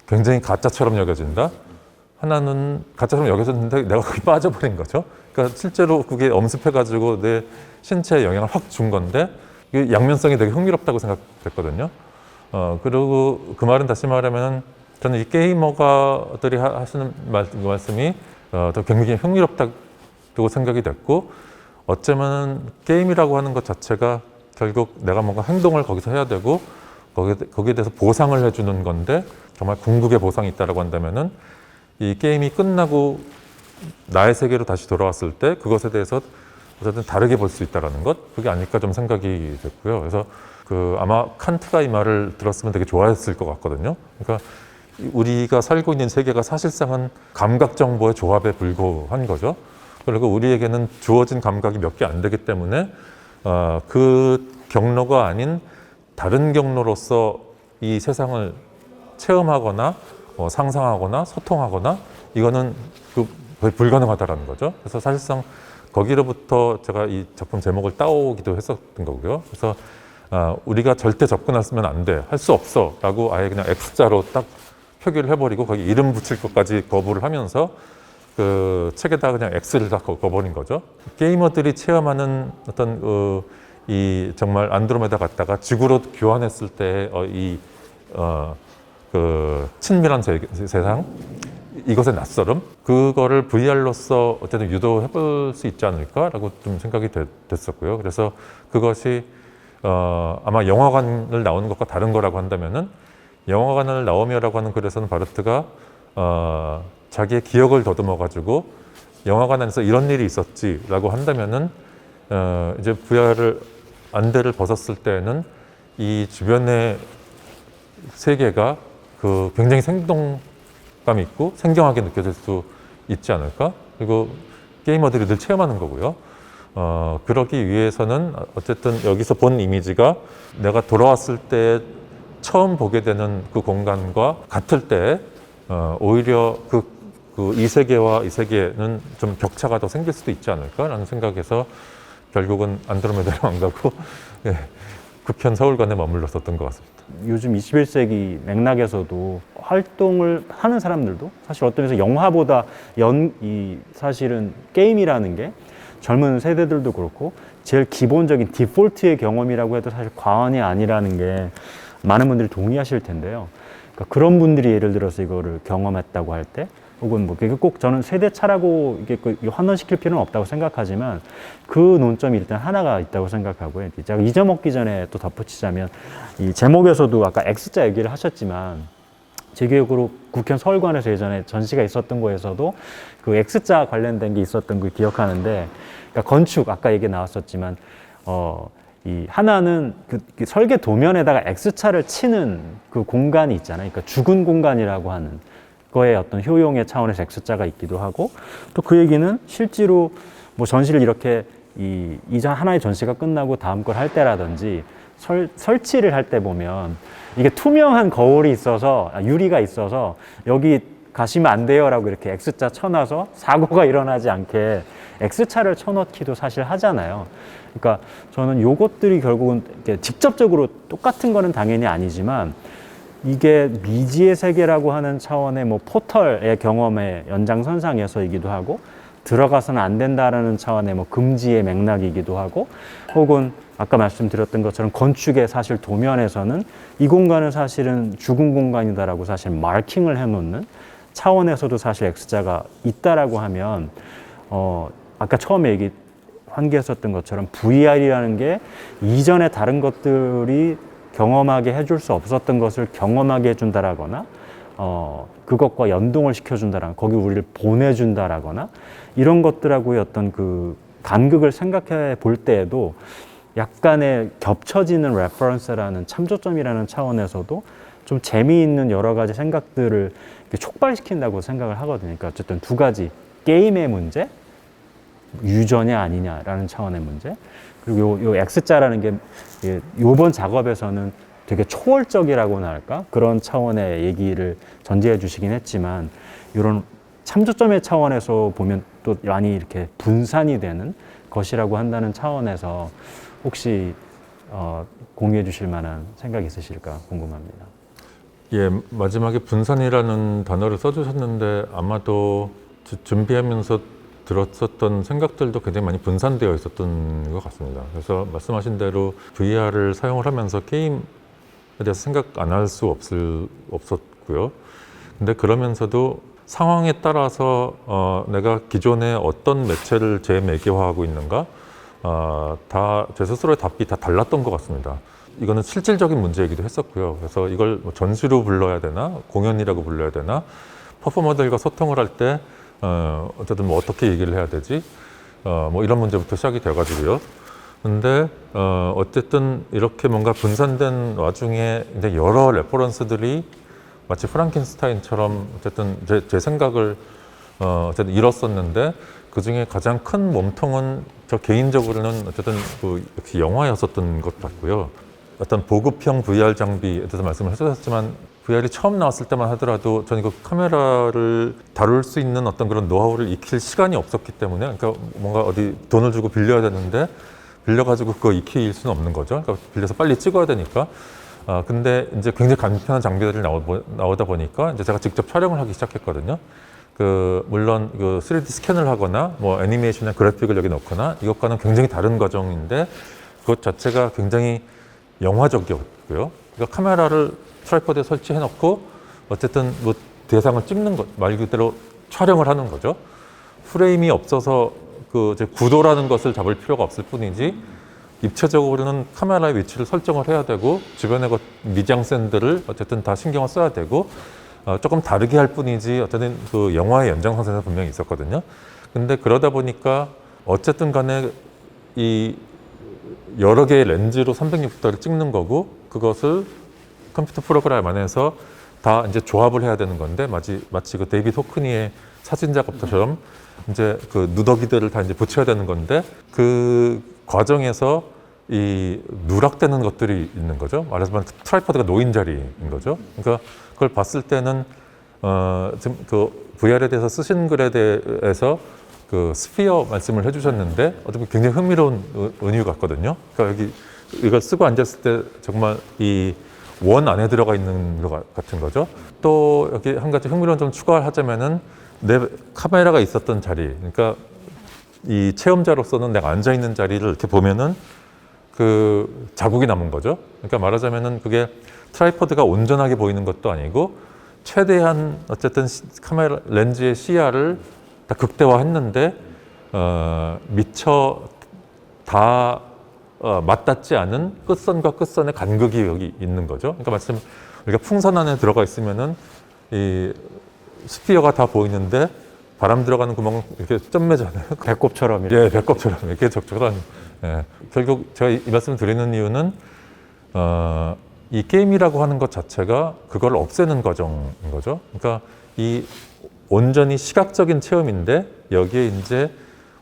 굉장히 가짜처럼 여겨진다. 하나는 가짜처럼 여겨졌는데 내가 거기 빠져버린 거죠. 그러니까 실제로 그게 엄습해가지고 내 신체에 영향을 확 준 건데 이게 양면성이 되게 흥미롭다고 생각됐거든요. 그리고 그 말은 다시 말하면 저는 이 게이머가들이 하시는 말씀이 더 굉장히 흥미롭다고 생각이 됐고 어쩌면 게임이라고 하는 것 자체가 결국 내가 뭔가 행동을 거기서 해야 되고 거기에 대해서 보상을 해주는 건데 정말 궁극의 보상이 있다고 한다면은 이 게임이 끝나고 나의 세계로 다시 돌아왔을 때 그것에 대해서 어쨌든 다르게 볼 수 있다는 것 그게 아닐까 좀 생각이 됐고요. 그래서 아마 칸트가 이 말을 들었으면 되게 좋아했을 것 같거든요. 그러니까 우리가 살고 있는 세계가 사실상은 감각 정보의 조합에 불과한 거죠. 그리고 우리에게는 주어진 감각이 몇 개 안 되기 때문에 그 경로가 아닌 다른 경로로서 이 세상을 체험하거나 상상하거나 소통하거나 이거는 거의 불가능하다라는 거죠. 그래서 사실상 거기로부터 제가 이 작품 제목을 따오기도 했었던 거고요. 그래서 우리가 절대 접근하면 안 돼, 할 수 없어 라고 아예 그냥 X자로 딱 표기를 해버리고 거기 이름 붙일 것까지 거부를 하면서 그 책에다 그냥 X를 다 거버린 거죠. 게이머들이 체험하는 어떤 이 정말 안드로메다 갔다가 지구로 교환했을 때 그 친밀한 세상 이것의 낯설음 그거를 VR로서 어쨌든 유도해볼 수 있지 않을까라고 좀 생각이 됐었고요. 그래서 그것이 아마 영화관을 나오는 것과 다른 거라고 한다면은 영화관을 나오며라고 하는 글에서는 바르트가 자기의 기억을 더듬어 가지고 영화관 안에서 이런 일이 있었지라고 한다면은 이제 VR을 안대를 벗었을 때는 이 주변의 세계가 그 굉장히 생동감 있고 생경하게 느껴질 수 있지 않을까? 그리고 게이머들이 늘 체험하는 거고요. 그러기 위해서는 어쨌든 여기서 본 이미지가 내가 돌아왔을 때 처음 보게 되는 그 공간과 같을 때 오히려 이 세계와 이 세계는 좀 격차가 더 생길 수도 있지 않을까라는 생각에서 결국은 안드로메다로 안 가고 국현 서울관에 머물렀었던 것 같습니다. 요즘 21세기 맥락에서도 활동을 하는 사람들도 사실 어떤 면에서 영화보다 사실은 게임이라는 게 젊은 세대들도 그렇고 제일 기본적인 디폴트의 경험이라고 해도 사실 과언이 아니라는 게 많은 분들이 동의하실 텐데요. 그러니까 그런 분들이 예를 들어서 이거를 경험했다고 할 때 혹은 뭐 그게 꼭 저는 세대 차라고 이게 환원시킬 필요는 없다고 생각하지만 그 논점이 일단 하나가 있다고 생각하고요. 제가 잊어먹기 전에 또 덧붙이자면 이 제목에서도 아까 X자 얘기를 하셨지만 제 기억으로 국현 서울관에서 예전에 전시가 있었던 거에서도 그 X자 관련된 게 있었던 걸 기억하는데 그러니까 건축 아까 얘기 나왔었지만 이 하나는 그 설계 도면에다가 X자를 치는 그 공간이 있잖아요. 그러니까 죽은 공간이라고 하는 거의 어떤 효용의 차원에서 X자가 있기도 하고 또 그 얘기는 실제로 뭐 전시를 이렇게 이전 하나의 전시가 끝나고 다음 걸 할 때라든지 설치를 할 때 보면 이게 투명한 거울이 있어서 유리가 있어서 여기 가시면 안 돼요라고 이렇게 X자 쳐놔서 사고가 일어나지 않게 X자를 쳐놓기도 사실 하잖아요. 그러니까 저는 요것들이 결국은 이렇게 직접적으로 똑같은 거는 당연히 아니지만 이게 미지의 세계라고 하는 차원의 뭐 포털의 경험의 연장선상에서이기도 하고 들어가서는 안 된다라는 차원의 뭐 금지의 맥락이기도 하고 혹은 아까 말씀드렸던 것처럼 건축의 사실 도면에서는 이 공간은 사실은 죽은 공간이다라고 사실 마킹을 해놓는 차원에서도 사실 X자가 있다라고 하면 아까 처음에 환기했었던 것처럼 VR이라는 게 이전에 다른 것들이 경험하게 해줄 수 없었던 것을 경험하게 해준다라거나 그것과 연동을 시켜준다라거나 거기 우리를 보내준다라거나 이런 것들하고의 어떤 그 간극을 생각해 볼 때에도 약간의 겹쳐지는 레퍼런스라는 참조점이라는 차원에서도 좀 재미있는 여러 가지 생각들을 촉발시킨다고 생각을 하거든요. 그러니까 어쨌든 두 가지, 게임의 문제, 유저냐 아니냐라는 차원의 문제, 그리고 요 X자라는 게 요번 작업에서는 되게 초월적이라고나 할까? 그런 차원의 얘기를 전제해 주시긴 했지만, 이런 참조점의 차원에서 보면 또 많이 이렇게 분산이 되는 것이라고 한다는 차원에서 혹시 공유해 주실 만한 생각 있으실까 궁금합니다. 예, 마지막에 분산이라는 단어를 써주셨는데 아마도 준비하면서 들었었던 생각들도 굉장히 많이 분산되어 있었던 것 같습니다. 그래서 말씀하신 대로 VR을 사용을 하면서 게임에 대해서 생각 안 할 수 없었고요. 근데 그러면서도 상황에 따라서 내가 기존에 어떤 매체를 재매개화하고 있는가, 다 제 스스로의 답이 다 달랐던 것 같습니다. 이거는 실질적인 문제이기도 했었고요. 그래서 이걸 뭐 전시로 불러야 되나, 공연이라고 불러야 되나, 퍼포머들과 소통을 할 때 어쨌든 뭐 어떻게 얘기를 해야 되지, 뭐 이런 문제부터 시작이 돼가지고요. 근데 어쨌든 이렇게 뭔가 분산된 와중에 이제 여러 레퍼런스들이 마치 프랑켄스타인처럼 어쨌든 제 생각을 어쨌든 이뤘었는데, 그 중에 가장 큰 몸통은 저 개인적으로는 어쨌든 그 역시 영화였었던 것 같고요. 어떤 보급형 VR 장비에 대해서 말씀을 해주셨지만, VR이 처음 나왔을 때만 하더라도 저는 그 카메라를 다룰 수 있는 어떤 그런 노하우를 익힐 시간이 없었기 때문에, 그러니까 뭔가 어디 돈을 주고 빌려야 되는데 빌려가지고 그거 익힐 수는 없는 거죠. 그러니까 빌려서 빨리 찍어야 되니까. 근데 이제 굉장히 간편한 장비들이 나오다 보니까 이제 제가 직접 촬영을 하기 시작했거든요. 물론 그 3D 스캔을 하거나 뭐 애니메이션이나 그래픽을 여기 넣거나 이것과는 굉장히 다른 과정인데, 그것 자체가 굉장히 영화적이었고요. 그러니까 카메라를 트라이포드에 설치해 놓고 어쨌든 뭐 대상을 찍는 것, 말 그대로 촬영을 하는 거죠. 프레임이 없어서 그 이제 구도라는 것을 잡을 필요가 없을 뿐이지, 입체적으로는 카메라의 위치를 설정을 해야 되고 주변의 미장센들을 어쨌든 다 신경을 써야 되고, 조금 다르게 할 뿐이지 어쨌든 그 영화의 연장선상에서 분명히 있었거든요. 근데 그러다 보니까 어쨌든 간에 이 여러 개의 렌즈로 360도를 찍는 거고, 그것을 컴퓨터 프로그램 안에서 다 이제 조합을 해야 되는 건데, 마치 그 데이비드 호크니의 사진 작업처럼 이제 그 누더기들을 다 이제 붙여야 되는 건데, 그 과정에서 이 누락되는 것들이 있는 거죠. 말하자면 트라이포드가 놓인 자리인 거죠. 그러니까 그걸 봤을 때는 지금 그 VR에 대해서 쓰신 글에 대해서 그 스피어 말씀을 해주셨는데 어떻게 굉장히 흥미로운 은유 같거든요. 그러니까 여기 이걸 쓰고 앉았을 때 정말 이 원 안에 들어가 있는 것 같은 거죠. 또 여기 한 가지 흥미로운 점 추가하자면은 내 카메라가 있었던 자리, 그러니까 이 체험자로서는 내가 앉아 있는 자리를 이렇게 보면은 그 자국이 남은 거죠. 그러니까 말하자면은 그게 트라이포드가 온전하게 보이는 것도 아니고 최대한 어쨌든 카메라 렌즈의 시야를 다 극대화했는데 미처 다 맞닿지 않은 끝선과 끝선의 간극이 여기 있는 거죠. 그러니까 마침 우리가 풍선 안에 들어가 있으면은 이 스피어가 다 보이는데 바람 들어가는 구멍은 이렇게 점매잖아요. 배꼽처럼 이렇게. 예, 배꼽처럼 이렇게 적절한. 예. 결국 제가 이 말씀을 드리는 이유는 이 게임이라고 하는 것 자체가 그걸 없애는 과정인 거죠. 그러니까 이 온전히 시각적인 체험인데 여기에 이제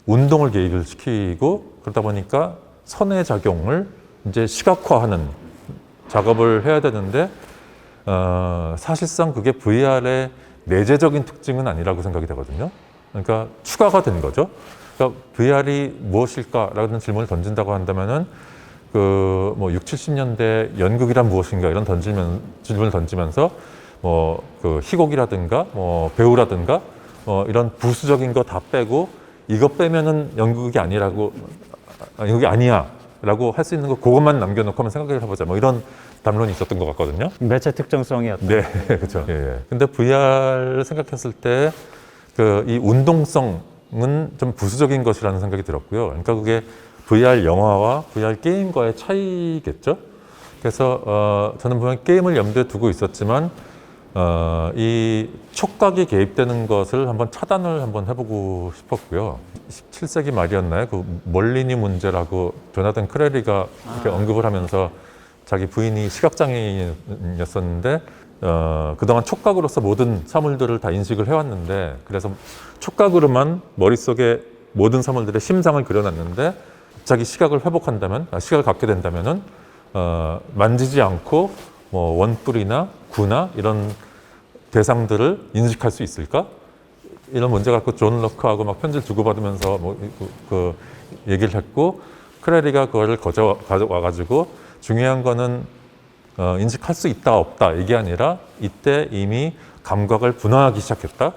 운동을 개입을 시키고, 그러다 보니까 선의 작용을 이제 시각화하는 작업을 해야 되는데, 사실상 그게 VR의 내재적인 특징은 아니라고 생각이 되거든요. 그러니까 추가가 된 거죠. 그러니까 VR이 무엇일까라는 질문을 던진다고 한다면은 뭐 60, 70년대 연극이란 무엇인가 이런 질문을 던지면서 뭐 그 희곡이라든가 뭐 배우라든가 이런 부수적인 거 다 빼고 이거 빼면은 연극이 아니야라고 할 수 있는 거 그것만 남겨놓고 한번 생각을 해보자. 뭐 이런 담론이 있었던 것 같거든요. 매체 특정성이었다. 네, 그렇죠. 예, 예. 근데 VR을 생각했을 때 이 운동성은 좀 부수적인 것이라는 생각이 들었고요. 그러니까 그게 VR 영화와 VR 게임과의 차이겠죠. 그래서 저는 분명 게임을 염두에 두고 있었지만 이 촉각이 개입되는 것을 한번 차단을 한번 해보고 싶었고요. 17세기 말이었나요? 그 멀리니 문제라고 조나단 크레리가 이렇게 언급을 하면서 자기 부인이 시각장애인이었었는데 그동안 촉각으로서 모든 사물들을 다 인식을 해왔는데 그래서 촉각으로만 머릿속에 모든 사물들의 심상을 그려놨는데 갑자기 시각을 회복한다면, 시각을 갖게 된다면은 만지지 않고 뭐 원뿔이나 구나 이런 대상들을 인식할 수 있을까? 이런 문제 갖고 존 럭크하고 막 편지를 주고받으면서 그 얘기를 했고 크레리가 그거를 가져와가지고 중요한 거는 인식할 수 있다 없다 이게 아니라 이때 이미 감각을 분화하기 시작했다.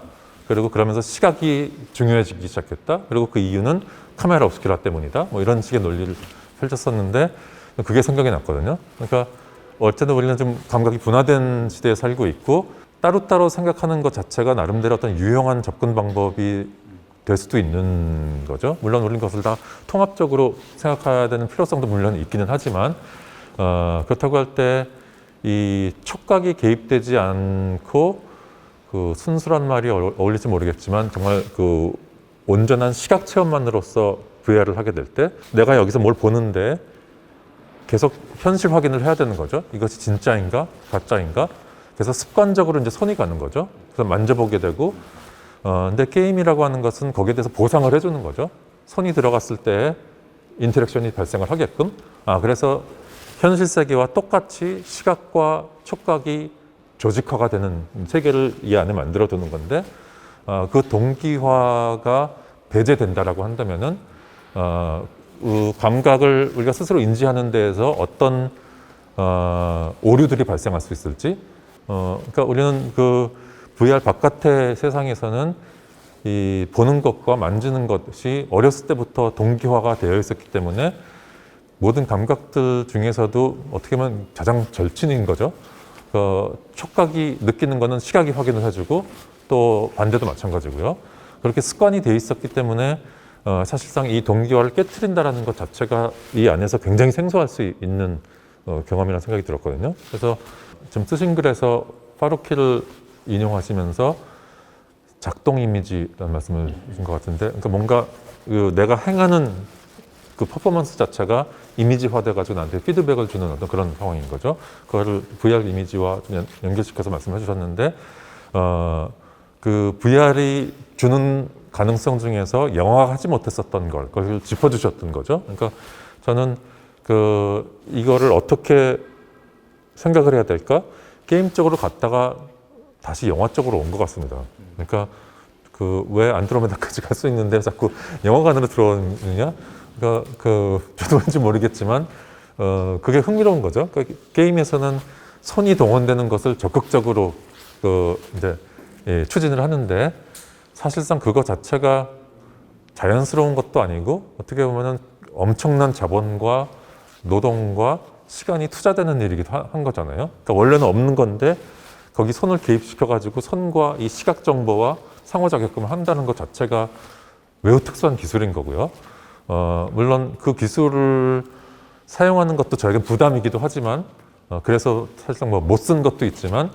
그리고 그러면서 시각이 중요해지기 시작했다. 그리고 그 이유는 카메라 옵스큐라 때문이다. 뭐 이런 식의 논리를 펼쳤었는데 그게 생각이 났거든요. 그러니까 어쨌든 우리는 좀 감각이 분화된 시대에 살고 있고 따로따로 생각하는 것 자체가 나름대로 어떤 유용한 접근 방법이 될 수도 있는 거죠. 물론 우리는 그것을 다 통합적으로 생각해야 되는 필요성도 물론 있기는 하지만 그렇다고 할 때 이 촉각이 개입되지 않고 그 순수란 말이 어울릴지 모르겠지만 정말 그 온전한 시각 체험만으로서 VR을 하게 될 때 내가 여기서 뭘 보는데 계속 현실 확인을 해야 되는 거죠. 이것이 진짜인가 가짜인가. 그래서 습관적으로 이제 손이 가는 거죠. 그래서 만져보게 되고 근데 게임이라고 하는 것은 거기에 대해서 보상을 해주는 거죠. 손이 들어갔을 때 인터랙션이 발생을 하게끔. 그래서 현실 세계와 똑같이 시각과 촉각이 조직화가 되는 세계를 이 안에 만들어 두는 건데 그 동기화가 배제된다라고 한다면은 감각을 우리가 스스로 인지하는 데에서 어떤 오류들이 발생할 수 있을지. 그러니까 우리는 그 VR 바깥의 세상에서는 이 보는 것과 만지는 것이 어렸을 때부터 동기화가 되어 있었기 때문에 모든 감각들 중에서도 어떻게 보면 가장 절친인 거죠. 촉각이 느끼는 거는 시각이 확인을 해주고 또 반대도 마찬가지고요. 그렇게 습관이 돼 있었기 때문에 사실상 이 동기화를 깨트린다라는 것 자체가 이 안에서 굉장히 생소할 수 있는 경험이라는 생각이 들었거든요. 그래서 좀 쓰신 글에서 파루키를 인용하시면서 작동 이미지라는 말씀을 주신 것 같은데, 그러니까 뭔가 내가 행하는 그 퍼포먼스 자체가 이미지화돼가지고 나한테 피드백을 주는 어떤 그런 상황인 거죠. 그거를 VR 이미지와 좀 연결시켜서 말씀해 주셨는데, 그 VR이 주는 가능성 중에서 영화가 하지 못했었던 걸, 그걸 짚어주셨던 거죠. 그러니까 저는 이거를 어떻게 생각을 해야 될까? 게임 쪽으로 갔다가 다시 영화 쪽으로 온 것 같습니다. 그러니까 왜 안드로메다까지 갈 수 있는데 자꾸 영화관으로 들어오느냐? 그러니까 저도 왠지 모르겠지만 그게 흥미로운 거죠. 그러니까 게임에서는 손이 동원되는 것을 적극적으로 이제 추진을 하는데 사실상 그거 자체가 자연스러운 것도 아니고 어떻게 보면은 엄청난 자본과 노동과 시간이 투자되는 일이기도 한 거잖아요. 그러니까 원래는 없는 건데 거기 손을 개입시켜가지고 손과 이 시각 정보와 상호작용을 한다는 것 자체가 매우 특수한 기술인 거고요. 물론 그 기술을 사용하는 것도 저에게 부담이기도 하지만 그래서 사실상 못 쓴 것도 있지만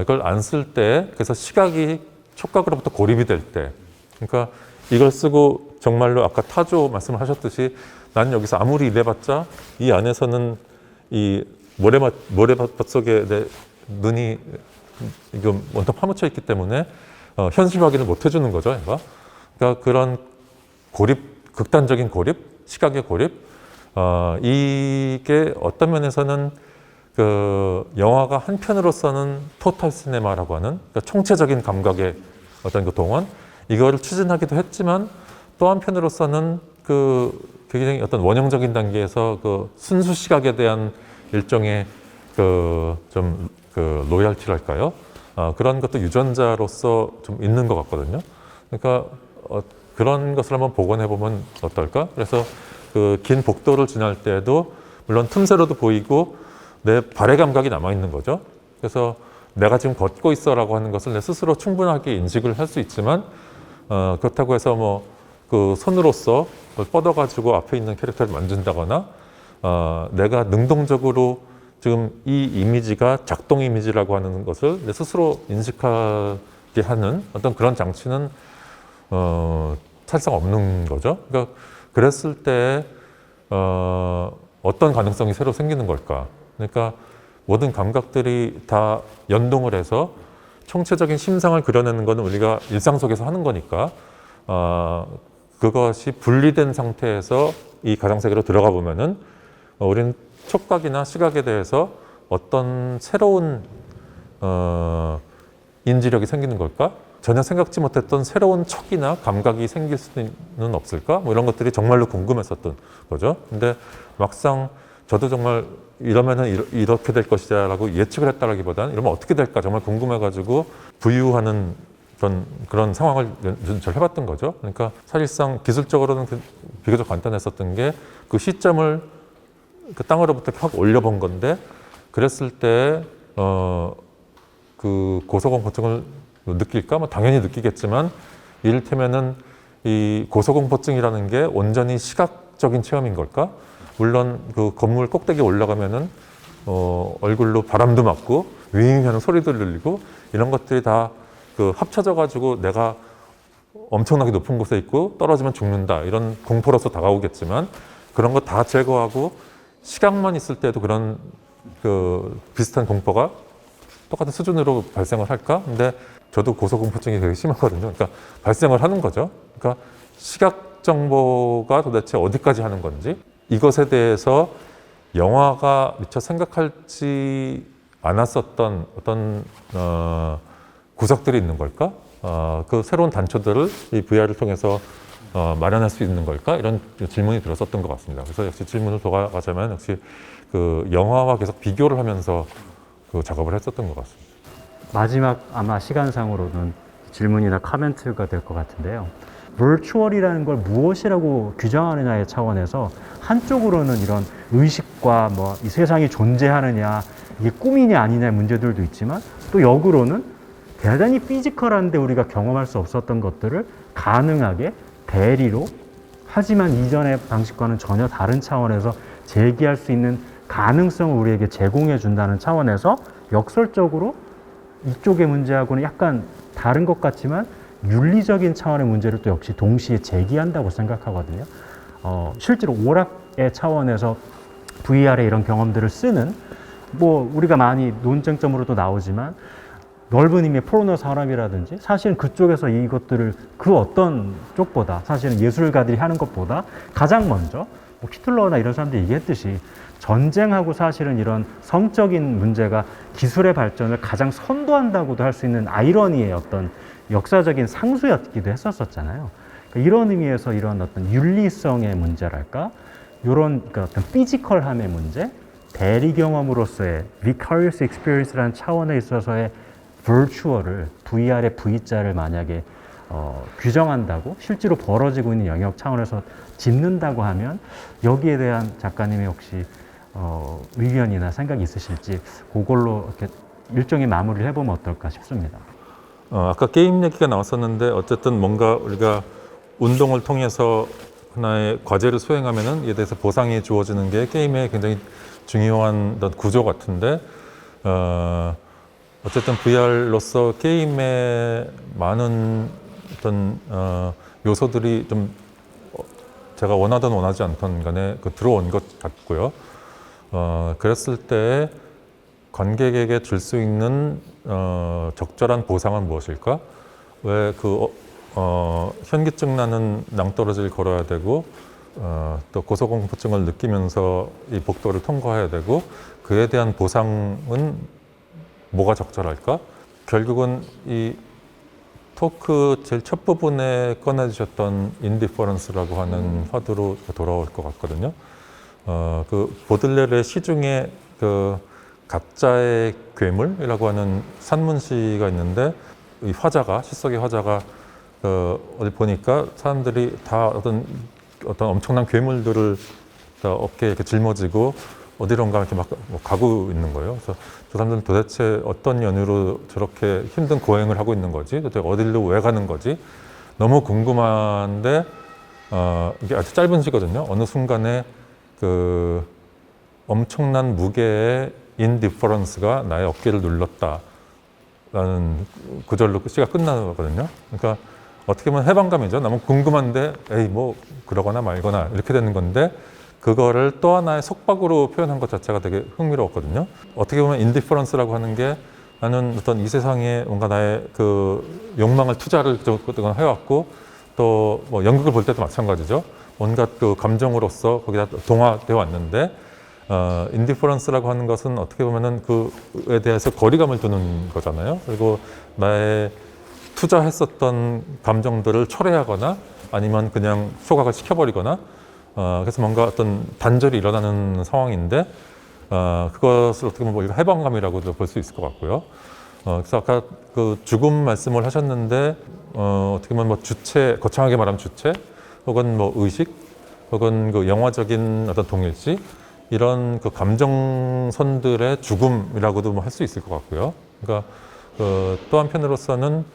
이걸 안 쓸 때 그래서 시각이 촉각으로부터 고립이 될 때 그러니까 이걸 쓰고 정말로 아까 타조 말씀을 하셨듯이 난 여기서 아무리 일해봤자 이 안에서는 이 모래밭 속에 내 눈이 이거 원통 파묻혀 있기 때문에 현실 확인을 못 해주는 거죠. 얘가. 그러니까 그런 고립, 극단적인 고립, 시각의 고립, 이게 어떤 면에서는 영화가 한편으로서는 토탈 시네마라고 하는 그러니까 총체적인 감각의 어떤 그 동원, 이거를 추진하기도 했지만 또 한편으로서는 굉장히 어떤 원형적인 단계에서 순수 시각에 대한 일종의 로열티랄까요? 그런 것도 유전자로서 좀 있는 것 같거든요. 그러니까 그런 것을 한번 복원해 보면 어떨까? 그래서 긴 복도를 지날 때에도 물론 틈새로도 보이고 내 발의 감각이 남아 있는 거죠. 그래서 내가 지금 걷고 있어라고 하는 것을 내 스스로 충분하게 인식을 할 수 있지만 그렇다고 해서 손으로서 뻗어가지고 앞에 있는 캐릭터를 만진다거나 내가 능동적으로 지금 이 이미지가 작동 이미지라고 하는 것을 내 스스로 인식하게 하는 어떤 그런 장치는 사실상 없는 거죠. 그러니까 그랬을 때 어떤 가능성이 새로 생기는 걸까? 그러니까 모든 감각들이 다 연동을 해서 총체적인 심상을 그려내는 것은 우리가 일상 속에서 하는 거니까 그것이 분리된 상태에서 이 가상세계로 들어가 보면은 우리는 촉각이나 시각에 대해서 어떤 새로운 인지력이 생기는 걸까? 전혀 생각지 못했던 새로운 촉이나 감각이 생길 수는 없을까? 뭐 이런 것들이 정말로 궁금했었던 거죠. 근데 막상 저도 정말 이러면은 이렇게 될 것이다라고 예측을 했다라기보다는 이러면 어떻게 될까 정말 궁금해가지고 부유하는 그런 상황을 연출을 해봤던 거죠. 그러니까 사실상 기술적으로는 비교적 간단했었던 게 그 시점을 그 땅으로부터 확 올려본 건데 그랬을 때 그 고소공포증을 느낄까? 뭐 당연히 느끼겠지만 이를테면은 이 고소공포증이라는 게 온전히 시각적인 체험인 걸까? 물론 그 건물 꼭대기에 올라가면은 얼굴로 바람도 맞고 윙 하는 소리도 들리고 이런 것들이 다 그 합쳐져 가지고 내가 엄청나게 높은 곳에 있고 떨어지면 죽는다 이런 공포로서 다가오겠지만 그런 거 다 제거하고 시각만 있을 때도 그런 그 비슷한 공포가 똑같은 수준으로 발생을 할까? 근데 저도 고소공포증이 되게 심하거든요. 그러니까 발생을 하는 거죠. 그러니까 시각 정보가 도대체 어디까지 하는 건지 이것에 대해서 영화가 미처 생각하지 않았었던 어떤 구석들이 있는 걸까? 그 새로운 단초들을 이 VR을 통해서 마련할 수 있는 걸까? 이런 질문이 들었었던 것 같습니다. 그래서 역시 질문을 돌아가자면 역시 그 영화와 계속 비교를 하면서 그 작업을 했었던 것 같습니다. 마지막 아마 시간상으로는 질문이나 코멘트가 될 것 같은데요. virtual이라는 걸 무엇이라고 규정하느냐의 차원에서 한쪽으로는 이런 의식과 뭐 이 세상이 존재하느냐 이게 꿈이냐 아니냐의 문제들도 있지만 또 역으로는 대단히 피지컬한데 우리가 경험할 수 없었던 것들을 가능하게 대리로 하지만 이전의 방식과는 전혀 다른 차원에서 제기할 수 있는 가능성을 우리에게 제공해 준다는 차원에서 역설적으로 이쪽의 문제하고는 약간 다른 것 같지만 윤리적인 차원의 문제를 또 역시 동시에 제기한다고 생각하거든요. 실제로 오락의 차원에서 VR의 이런 경험들을 쓰는 뭐 우리가 많이 논쟁점으로도 나오지만 넓은 의미의 포르노 산업이라든지 사실은 그쪽에서 이것들을 그 어떤 쪽보다 사실은 예술가들이 하는 것보다 가장 먼저 뭐 히틀러나 이런 사람들이 얘기했듯이 전쟁하고 사실은 이런 성적인 문제가 기술의 발전을 가장 선도한다고도 할 수 있는 아이러니의 어떤 역사적인 상수였기도 했었잖아요. 그러니까 이런 의미에서 이런 어떤 윤리성의 문제랄까, 이런 그러니까 어떤 피지컬함의 문제, 대리 경험으로서의 vicarious experience라는 차원에 있어서의 virtual을 VR의 V자를 만약에 규정한다고 실제로 벌어지고 있는 영역 차원에서 짚는다고 하면 여기에 대한 작가님의 혹시 의견이나 생각이 있으실지 그걸로 이렇게 일종의 마무리를 해보면 어떨까 싶습니다. 아까 게임 얘기가 나왔었는데 어쨌든 뭔가 우리가 운동을 통해서 하나의 과제를 수행하면은 이에 대해서 보상이 주어지는 게 게임의 굉장히 중요한 어떤 구조 같은데 어쨌든 VR로서 게임에 많은 어떤 요소들이 좀 제가 원하든 원하지 않던 간에 들어온 것 같고요. 그랬을 때 관객에게 줄 수 있는 적절한 보상은 무엇일까? 왜 현기증 나는 낭떠러지를 걸어야 되고 또 고소공포증을 느끼면서 이 복도를 통과해야 되고 그에 대한 보상은 뭐가 적절할까? 결국은 이 토크 제일 첫 부분에 꺼내주셨던 인디퍼런스라고 하는 화두로 돌아올 것 같거든요. 그 보들레르의 시 중에 그 가짜의 괴물이라고 하는 산문시가 있는데 이 화자가 시 속의 화자가 어디 보니까 사람들이 다 어떤 엄청난 괴물들을 다 어깨에 이렇게 짊어지고 어디론가 이렇게 막 가고 있는 거예요. 그래서 저 사람들은 도대체 어떤 연유로 저렇게 힘든 고행을 하고 있는 거지? 도대체 어디로 왜 가는 거지? 너무 궁금한데 이게 아주 짧은 시거든요. 어느 순간에 그 엄청난 무게의 indifference가 나의 어깨를 눌렀다라는 구절로 시가 끝나거든요. 그러니까 어떻게 보면 해방감이죠. 너무 궁금한데 에이 뭐 그러거나 말거나 이렇게 되는 건데 그거를 또 하나의 속박으로 표현한 것 자체가 되게 흥미로웠거든요. 어떻게 보면 indifference라고 하는 게 나는 어떤 이 세상에 뭔가 나의 그 욕망을 투자를 그동안 해왔고 또 뭐 연극을 볼 때도 마찬가지죠. 온갖 그 감정으로서 거기다 동화되어 왔는데 indifference라고 하는 것은 어떻게 보면은 그에 대해서 거리감을 두는 거잖아요. 그리고 나의 투자했었던 감정들을 철회하거나 아니면 그냥 소각을 시켜버리거나 그래서 뭔가 어떤 단절이 일어나는 상황인데 그것을 어떻게 보면 우리가 해방감이라고도 볼 수 있을 것 같고요. 그래서 아까 그 죽음 말씀을 하셨는데 어떻게 보면 뭐 주체, 거창하게 말하면 주체 혹은 뭐 의식 혹은 그 영화적인 어떤 동일시 이런 그 감정선들의 죽음이라고도 뭐 할 수 있을 것 같고요. 그러니까 또 한편으로서는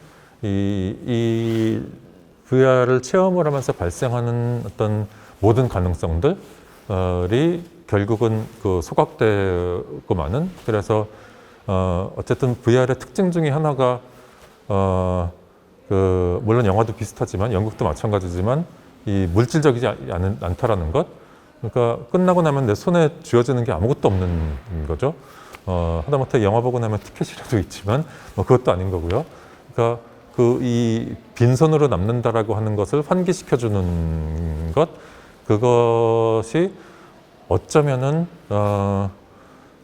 이 VR을 체험을 하면서 발생하는 어떤 모든 가능성들이 결국은 그 소각되고 마는 그래서 어쨌든 VR의 특징 중에 하나가 물론 영화도 비슷하지만 연극도 마찬가지지만 이 물질적이지 않다라는 것. 그러니까 끝나고 나면 내 손에 쥐어지는 게 아무것도 없는 거죠. 하다못해 영화 보고 나면 티켓이라도 있지만 뭐 그것도 아닌 거고요. 그러니까 이 빈손으로 남는다라고 하는 것을 환기시켜주는 것, 그것이 어쩌면은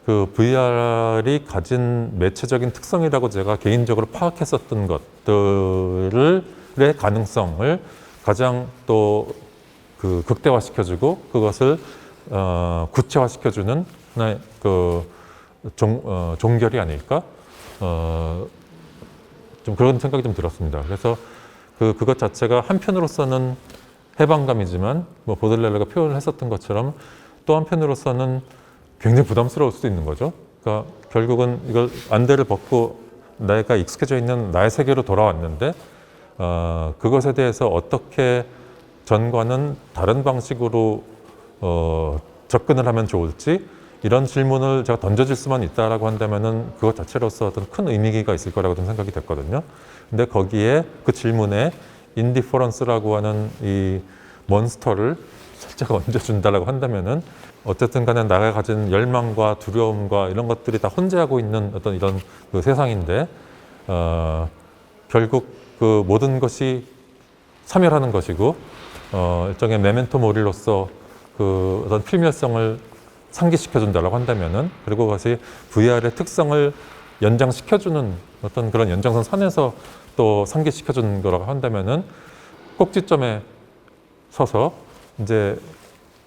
그 VR이 가진 매체적인 특성이라고 제가 개인적으로 파악했었던 것들의 가능성을 가장 또 그 극대화시켜주고 그것을 구체화시켜주는 하나의 그 종결이 아닐까 좀 그런 생각이 좀 들었습니다. 그래서 그것 자체가 한편으로서는 해방감이지만 뭐 보들레르가 표현을 했었던 것처럼 또 한편으로서는 굉장히 부담스러울 수도 있는 거죠. 그러니까 결국은 이걸 안대를 벗고 내가 익숙해져 있는 나의 세계로 돌아왔는데 그것에 대해서 어떻게 전과는 다른 방식으로 접근을 하면 좋을지 이런 질문을 제가 던져줄 수만 있다라고 한다면은 그것 자체로서 어떤 큰 의미가 있을 거라고 좀 생각이 됐거든요. 근데 거기에 그 질문에 indifference라고 하는 이 몬스터를 살짝 얹어준다라고 한다면은 어쨌든 간에 나가 가진 열망과 두려움과 이런 것들이 다 혼재하고 있는 어떤 이런 그 세상인데 결국 그 모든 것이 사멸하는 것이고 일종의 메멘토 모리로서 그 어떤 필멸성을 상기시켜준다라고 한다면은 그리고 그것이 VR의 특성을 연장시켜주는 어떤 그런 연장선 산에서 또 상기시켜주는 거라고 한다면은 꼭지점에 서서 이제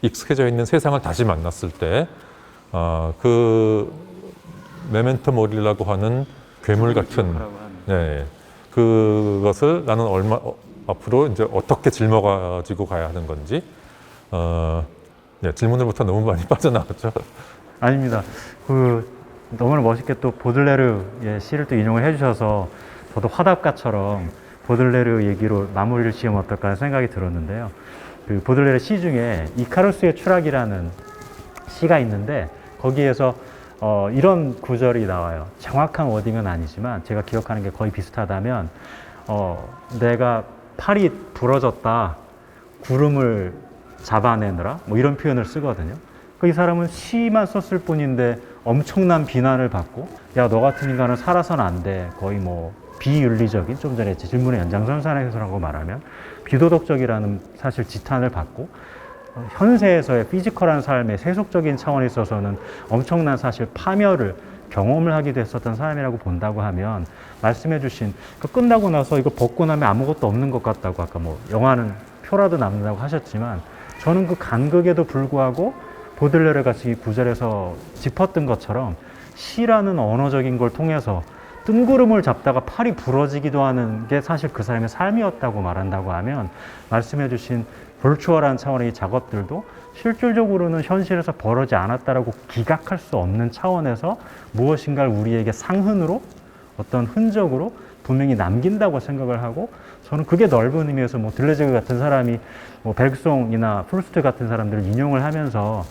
익숙해져 있는 세상을 다시 만났을 때 그 메멘토 모리라고 하는 괴물 같은 그것을 나는 앞으로 이제 어떻게 짊어가지고 가야 하는 건지 질문으로부터 너무 많이 빠져나왔죠. 아닙니다. 너무나 멋있게 또 보들레르의 시를 또 인용을 해주셔서 저도 화답가처럼 보들레르 얘기로 마무리를 지으면 어떨까 하는 생각이 들었는데요. 그 보들레르 시 중에 이카루스의 추락이라는 시가 있는데 거기에서 이런 구절이 나와요. 정확한 워딩은 아니지만 제가 기억하는 게 거의 비슷하다면 내가 팔이 부러졌다 구름을 잡아내느라 뭐 이런 표현을 쓰거든요. 이 사람은 시만 썼을 뿐인데 엄청난 비난을 받고 야 너 같은 인간은 살아서는 안 돼 거의 뭐 비윤리적인 좀 전에 질문의 연장선상에서라고 말하면 비도덕적이라는 사실 지탄을 받고 현세에서의 피지컬한 삶의 세속적인 차원에 있어서는 엄청난 사실 파멸을 경험을 하기도 했었던 사람이라고 본다고 하면 말씀해 주신 끝나고 나서 이거 벗고 나면 아무것도 없는 것 같다고 아까 뭐 영화는 표라도 남는다고 하셨지만 저는 그 간극에도 불구하고 보들레르 같이 이 구절에서 짚었던 것처럼 시라는 언어적인 걸 통해서 뜬구름을 잡다가 팔이 부러지기도 하는 게 사실 그 사람의 삶이었다고 말한다고 하면 말씀해 주신 벌추얼한 차원의 이 작업들도 실질적으로는 현실에서 벌어지지 않았다라고 기각할 수 없는 차원에서 무엇인가를 우리에게 상흔으로 어떤 흔적으로 분명히 남긴다고 생각을 하고 저는 그게 넓은 의미에서 뭐 들레즈그 같은 사람이 뭐 벨송이나 프루스트 같은 사람들을 인용을 하면서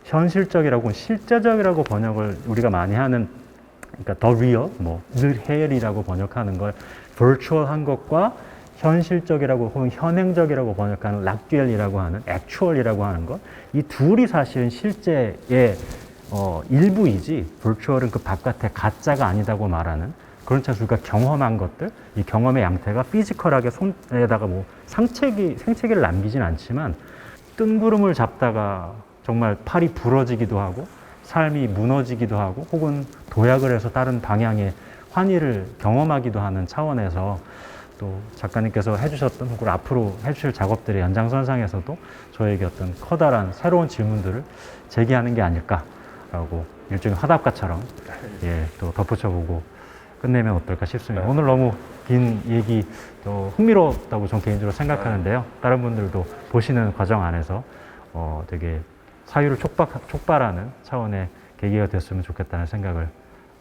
현실적이라고 실제적이라고 번역을 우리가 많이 하는 그러니까 더 리얼, 뭐 the real이라고 번역하는 걸 virtual한 것과 현실적이라고 혹은 현행적이라고 번역하는 락듀얼이라고 하는 actual이라고 하는 것, 이 둘이 사실은 실제의 일부이지 virtual은 그 바깥에 가짜가 아니다고 말하는 그런 차에서 우리가 경험한 것들, 이 경험의 양태가 피지컬하게 손에다가 뭐 생채기를 남기진 않지만 뜬구름을 잡다가 정말 팔이 부러지기도 하고 삶이 무너지기도 하고 혹은 도약을 해서 다른 방향의 환희를 경험하기도 하는 차원에서 또 작가님께서 해주셨던 혹은 앞으로 해주실 작업들의 연장선상에서도 저에게 어떤 커다란 새로운 질문들을 제기하는 게 아닐까라고 일종의 화답가처럼 또 덧붙여보고 끝내면 어떨까 싶습니다. 오늘 너무 긴 얘기 또 흥미롭다고 전 개인적으로 생각하는데요. 다른 분들도 보시는 과정 안에서 되게 사유를 촉발하는 차원의 계기가 됐으면 좋겠다는 생각을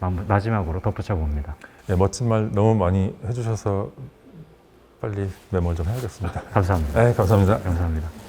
마지막으로 덧붙여 봅니다. 네, 멋진 말 너무 많이 해주셔서 빨리 메모를 좀 해야겠습니다. 감사합니다. 네, 감사합니다. 감사합니다.